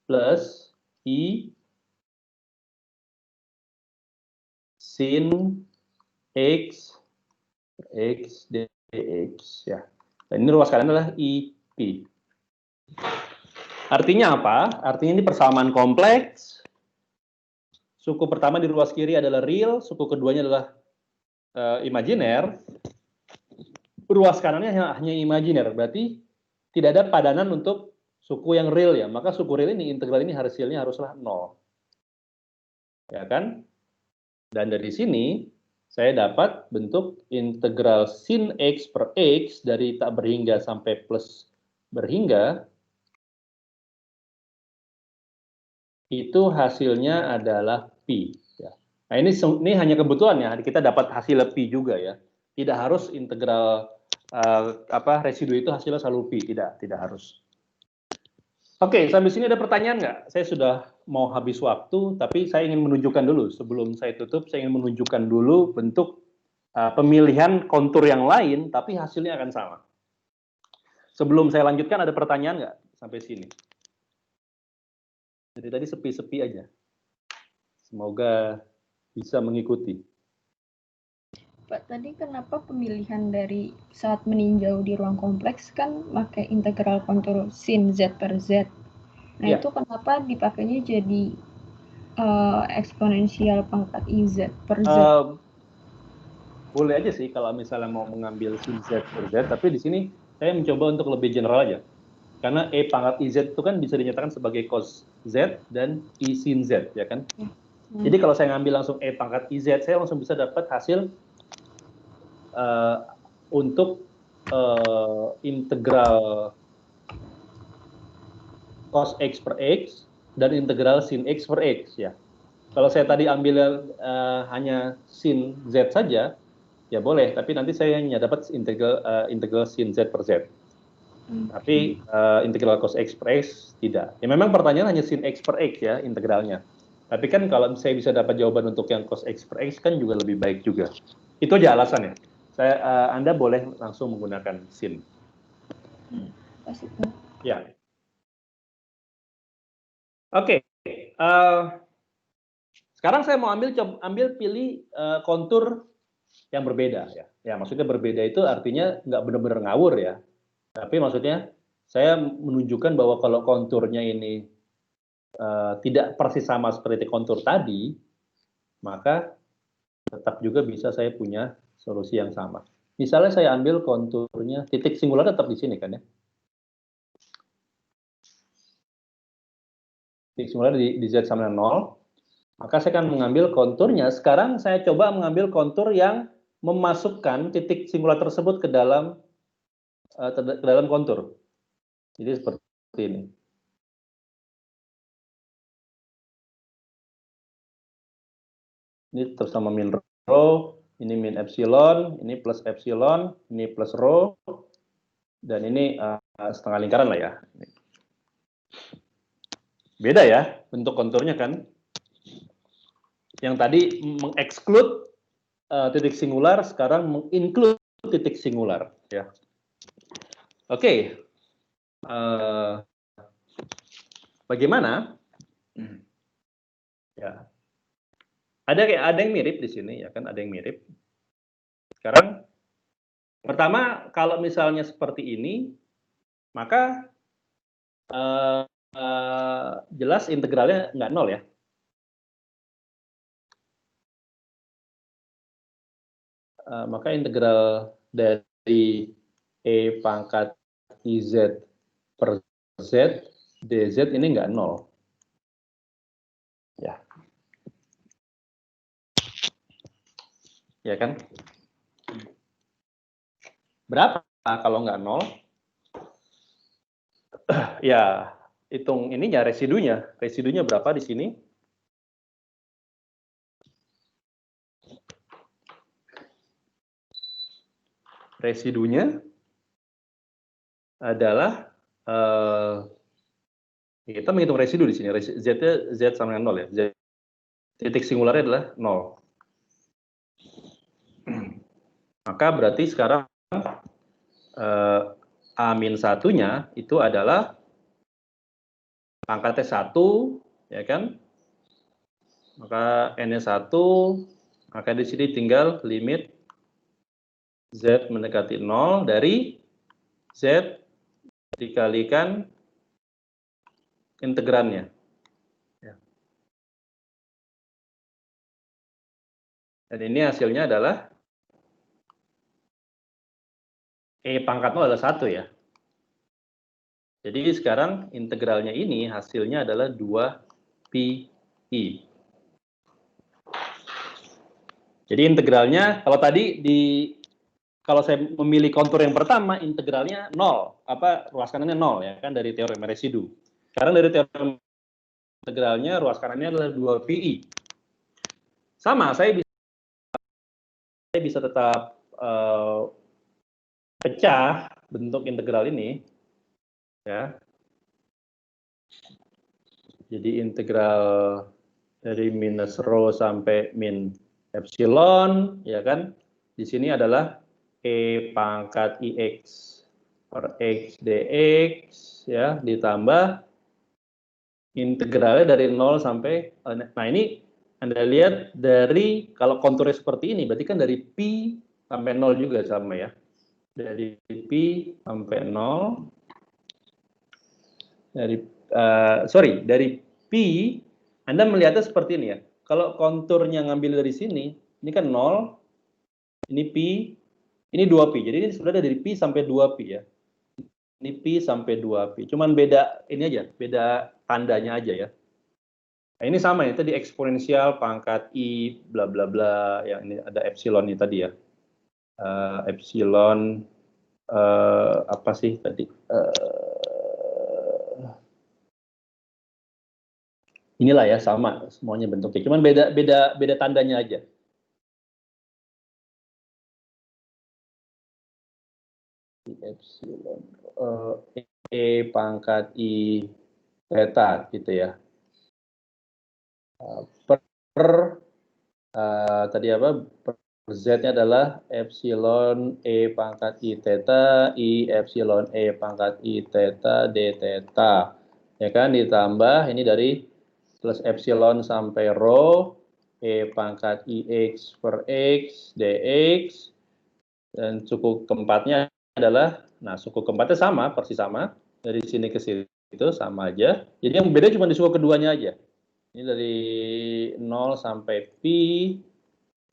plus I sin X dx ya. Dan ini ruas kanan adalah IP. Artinya apa? Artinya ini persamaan kompleks. Suku pertama di ruas kiri adalah real, suku keduanya adalah imajiner. Ruas kanannya hanya imajiner, berarti tidak ada padanan untuk suku yang real ya. Maka suku real ini, integral ini hasilnya haruslah 0. Ya kan? Dan dari sini saya dapat bentuk integral sin X per X dari tak berhingga sampai plus berhingga. Itu hasilnya adalah pi. Ya. Nah ini hanya kebetulan ya, kita dapat hasil pi juga ya. Tidak harus integral residu itu hasilnya selalu pi, tidak harus. Oke, sampai sini ada pertanyaan nggak? Saya sudah mau habis waktu, tapi saya ingin menunjukkan dulu sebelum saya tutup, saya ingin menunjukkan dulu bentuk pemilihan kontur yang lain, tapi hasilnya akan sama. Sebelum saya lanjutkan, ada pertanyaan nggak sampai sini? Jadi tadi sepi-sepi aja. Semoga bisa mengikuti. Pak, tadi kenapa pemilihan dari saat meninjau di ruang kompleks kan pakai integral kontur sin Z per Z. Nah, Iya. itu kenapa dipakainya jadi eksponensial pangkat IZ per Z? Boleh aja sih kalau misalnya mau mengambil sin Z per Z, tapi di sini saya mencoba untuk lebih general aja. Karena E pangkat IZ itu kan bisa dinyatakan sebagai cos Z dan I sin Z, ya kan? Jadi kalau saya ngambil langsung E pangkat IZ, saya langsung bisa dapat hasil untuk integral cos X per X dan integral sin X per X, ya. Kalau saya tadi ambil hanya sin Z saja, ya boleh, tapi nanti saya hanya dapat integral sin Z per Z. Tapi integral cos X per X tidak. Ya memang pertanyaan hanya sin X per X ya integralnya. Tapi kan kalau saya bisa dapat jawaban untuk yang cos X per X kan juga lebih baik juga. Itu aja alasannya. Anda boleh langsung menggunakan sin. Ya. Oke. Sekarang saya mau pilih kontur yang berbeda ya. Ya maksudnya berbeda itu artinya nggak benar-benar ngawur ya. Tapi maksudnya saya menunjukkan bahwa kalau konturnya ini tidak persis sama seperti kontur tadi, maka tetap juga bisa saya punya solusi yang sama. Misalnya saya ambil konturnya, titik singular tetap di sini kan ya. Titik singular di Z sama dengan 0. Maka saya akan mengambil konturnya. Sekarang saya coba mengambil kontur yang memasukkan titik singular tersebut ke dalam kontur. Jadi seperti ini. Ini terutama min rho, ini min epsilon, ini plus epsilon, ini plus rho, dan ini setengah lingkaran lah ya. Beda ya bentuk konturnya kan. Yang tadi mengeksklud titik singular, sekarang menginclude titik singular ya. Oke. Bagaimana? Ya. Ada yang mirip di sini ya kan, ada yang mirip. Sekarang pertama kalau misalnya seperti ini, maka jelas integralnya nggak 0 ya. Maka integral dari E pangkat IZ per Z dz ini nggak 0. Ya. Ya kan? Berapa kalau nggak 0? Ya, hitung ininya residunya. Residunya berapa di sini? Residunya adalah kita menghitung residu di sini. Z sama dengan 0 ya. Titik singularnya adalah 0. Maka berarti sekarang A-1-nya itu adalah pangkatnya 1, ya kan? Maka N-nya 1, maka di sini tinggal limit Z mendekati 0 dari Z dikalikan integrannya. Ya. Dan ini hasilnya adalah E pangkat 0 adalah 1 ya. Jadi sekarang integralnya ini hasilnya adalah 2pi. Jadi integralnya kalau tadi kalau saya memilih kontur yang pertama integralnya 0, ruas kanannya 0 ya kan dari teorem residu. Sekarang dari teorem integralnya ruas kanannya adalah 2pi. Sama, saya bisa tetap pecah bentuk integral ini ya. Jadi integral dari minus rho sampai min epsilon ya kan. Di sini adalah E pangkat IX per X dx ya ditambah integralnya dari 0 sampai nah ini Anda lihat dari, kalau konturnya seperti ini, berarti kan dari P sampai 0 juga sama ya. Dari P sampai 0, dari P, Anda melihatnya seperti ini ya. Kalau konturnya ngambil dari sini, ini kan 0, ini P, ini 2P. Jadi ini sebenarnya dari P sampai 2P ya. Ini P sampai 2P. Cuman beda ini aja, beda tandanya aja ya. Nah, ini sama ya, tadi eksponensial pangkat I bla bla bla, yang ini ada epsilon ini tadi ya. Epsilon apa sih tadi? Inilah ya, sama semuanya bentuknya. Cuman beda tandanya aja. Epsilon E pangkat I theta gitu ya. Tadi apa? Z-nya adalah epsilon E pangkat I theta, I epsilon E pangkat I theta, D theta. Ya kan, ditambah ini dari plus epsilon sampai rho, E pangkat IX per X, DX. Dan suku keempatnya adalah, nah suku keempatnya sama, persis sama. Dari sini ke sini itu sama aja. Jadi yang beda cuma di suku keduanya aja. Ini dari 0 sampai P,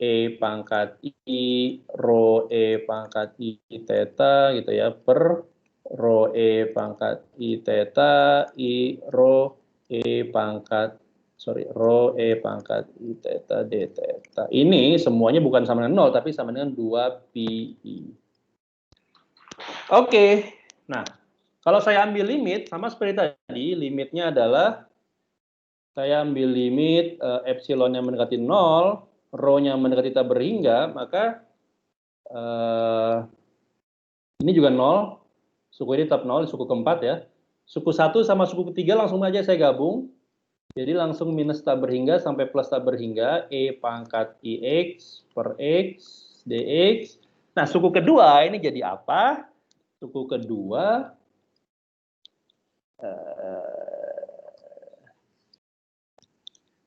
E pangkat I, rho E pangkat I theta gitu ya, per rho E pangkat I theta, I rho E pangkat, rho E pangkat I theta, D theta. Ini semuanya bukan sama dengan 0, tapi sama dengan 2PI. Oke, nah kalau saya ambil limit, sama seperti tadi, limitnya adalah saya ambil limit epsilon yang mendekati 0, rho-nya mendekati tak berhingga, maka ini juga 0, suku ini tetap 0, suku keempat ya. Suku 1 sama suku ketiga langsung aja saya gabung, jadi langsung minus tak berhingga sampai plus tak berhingga, E pangkat IX per X, DX. Nah, suku kedua ini jadi apa? Suku kedua,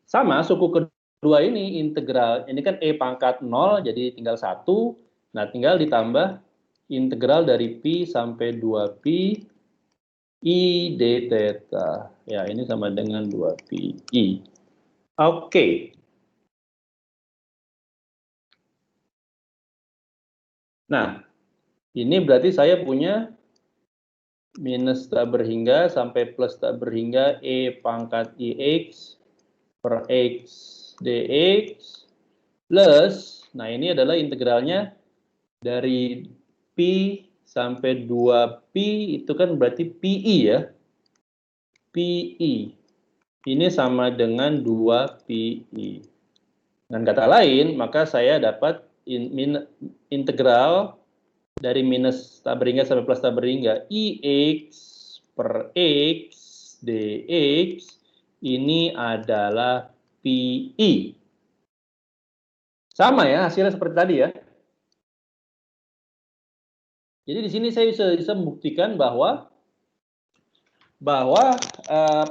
sama suku kedua ini integral, ini kan E pangkat 0 jadi tinggal 1, nah tinggal ditambah integral dari P sampai 2P I D theta. Ya, ini sama dengan 2Pi. Oke. Nah, ini berarti saya punya minus tak berhingga sampai plus tak berhingga E pangkat IX per X dx plus, nah ini adalah integralnya dari P sampai 2P itu kan berarti PI ya. PI. Ini sama dengan 2PI. Dengan kata lain, maka saya dapat integral dari minus tak berhingga sampai plus tak berhingga IX per X dx ini adalah PI. Sama ya, hasilnya seperti tadi ya. Jadi di sini saya bisa membuktikan bahwa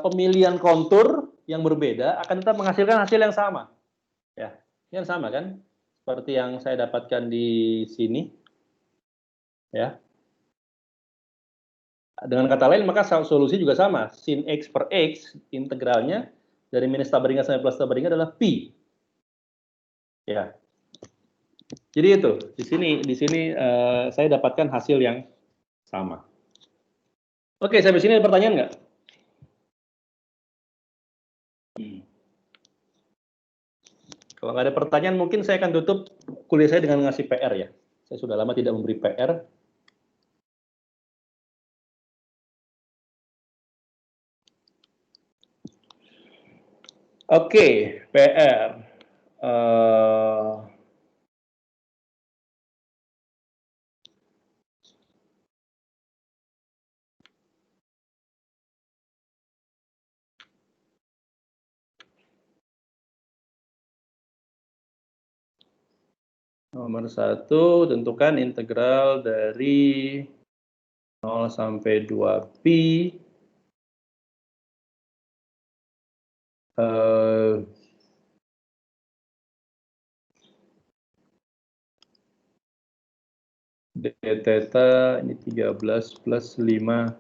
pemilihan kontur yang berbeda akan tetap menghasilkan hasil yang sama. Ya, yang sama kan? Seperti yang saya dapatkan di sini. Ya. Dengan kata lain, maka solusi juga sama. Sin X per X, integralnya dari minus tak berhingga sampai plus tak berhingga adalah Pi. Ya. Jadi itu, di sini saya dapatkan hasil yang sama. Oke, sampai sini ada pertanyaan nggak? Kalau nggak ada pertanyaan, mungkin saya akan tutup kuliah saya dengan ngasih PR ya. Saya sudah lama tidak memberi PR. Oke, PR. Nomor 1, tentukan integral dari 0 sampai 2pi d theta ini 13 plus 5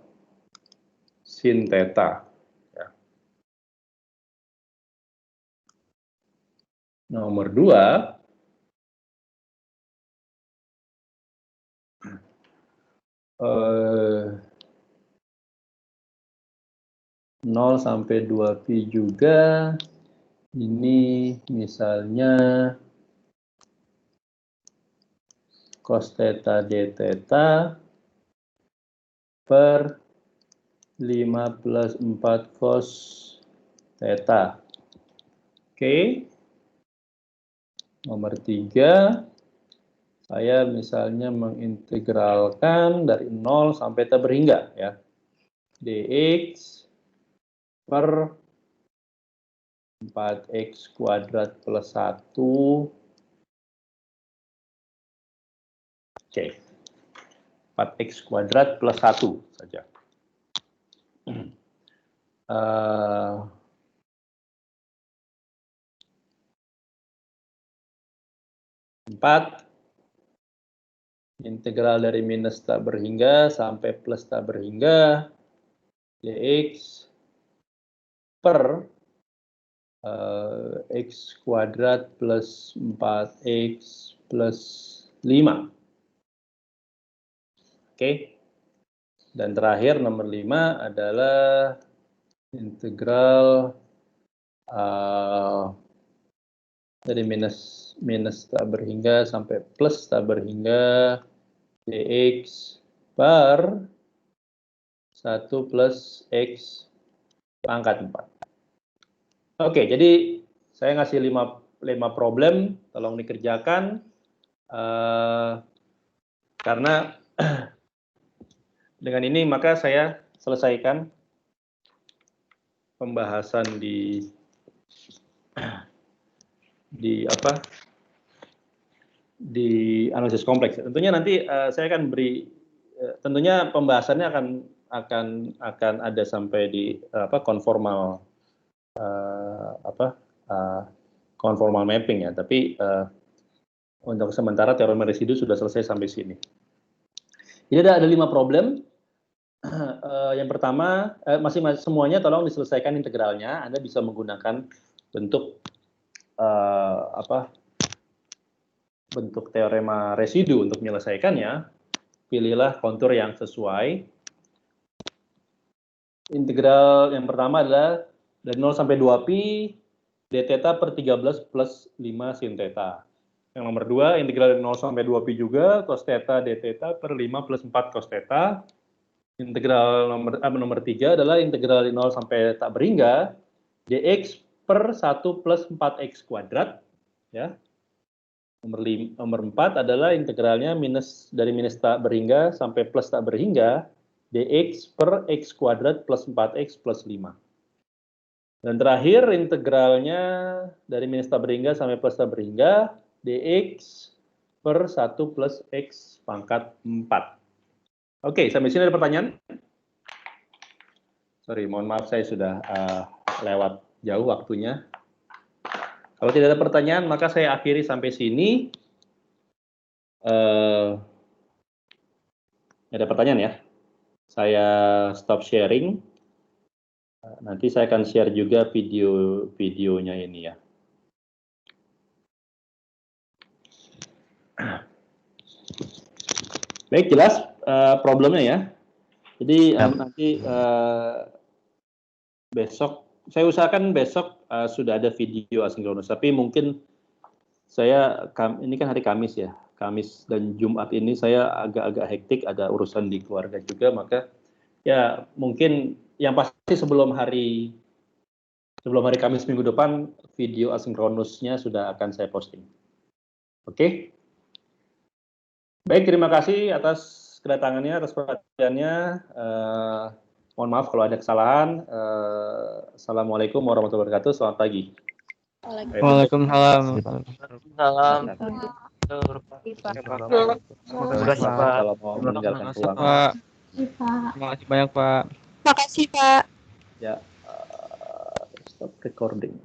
sin theta. Ya. Nomor 2, nol sampai 2pi juga. Ini misalnya cos theta d theta per 5 plus 4 cos theta. Oke. Nomor 3, saya misalnya mengintegralkan dari 0 sampai t berhingga, ya. Dx per 4x kuadrat plus 1. Oke. 4x kuadrat plus 1 saja. 4 integral dari minus tak berhingga sampai plus tak berhingga dx per x kuadrat plus 4x plus 5. Oke. Dan terakhir nomor 5 adalah integral dari minus tak berhingga sampai plus tak berhingga dx per 1 plus x pangkat 4. Oke, jadi saya ngasih 5 problem, tolong dikerjakan. Karena dengan ini maka saya selesaikan pembahasan di analisis kompleks. Tentunya nanti saya akan beri, tentunya pembahasannya akan ada sampai di konformal konformal mapping, ya. Tapi untuk sementara teorema residu sudah selesai sampai sini. Jadi ada 5 problem. Yang pertama, semuanya tolong diselesaikan integralnya. Anda bisa menggunakan bentuk bentuk teorema residu untuk menyelesaikannya. Pilihlah kontur yang sesuai. Integral yang pertama adalah dari 0 sampai 2pi d theta per 13 plus 5 sin theta. Yang nomor 2, integral dari 0 sampai 2pi juga, cos theta d theta per 5 plus 4 cos theta. Integral nomor 3 adalah integral dari 0 sampai tak berhingga dx per 1 plus 4x kuadrat. Ya. Nomor 4 adalah integralnya dari minus tak berhingga sampai plus tak berhingga dx per x kuadrat plus 4x plus 5. Dan terakhir integralnya dari minus tak berhingga sampai plus tak berhingga dx per 1 plus x pangkat 4. Oke, sampai sini ada pertanyaan? Sorry, mohon maaf saya sudah lewat jauh waktunya. Kalau tidak ada pertanyaan, maka saya akhiri sampai sini. Ada pertanyaan ya? Saya stop sharing. Nanti saya akan share juga videonya ini ya. Baik, jelas problemnya ya. Jadi nanti besok, saya usahakan besok sudah ada video asinkronus. Tapi mungkin ini kan hari Kamis ya. Kamis dan Jumat ini saya agak-agak hektik, ada urusan di keluarga juga. Maka ya mungkin yang pasti sebelum hari Kamis minggu depan, video asinkronusnya sudah akan saya posting. Oke? Baik, terima kasih atas kedatangannya, atas perhatiannya. Mohon maaf kalau ada kesalahan. Assalamualaikum warahmatullahi wabarakatuh. Selamat pagi. Waalaikumsalam. Salam. Kalau mau meninggalkan ruangan. Pak. Terima kasih banyak, Pak. Makasih, Pak. Ya, stop recording.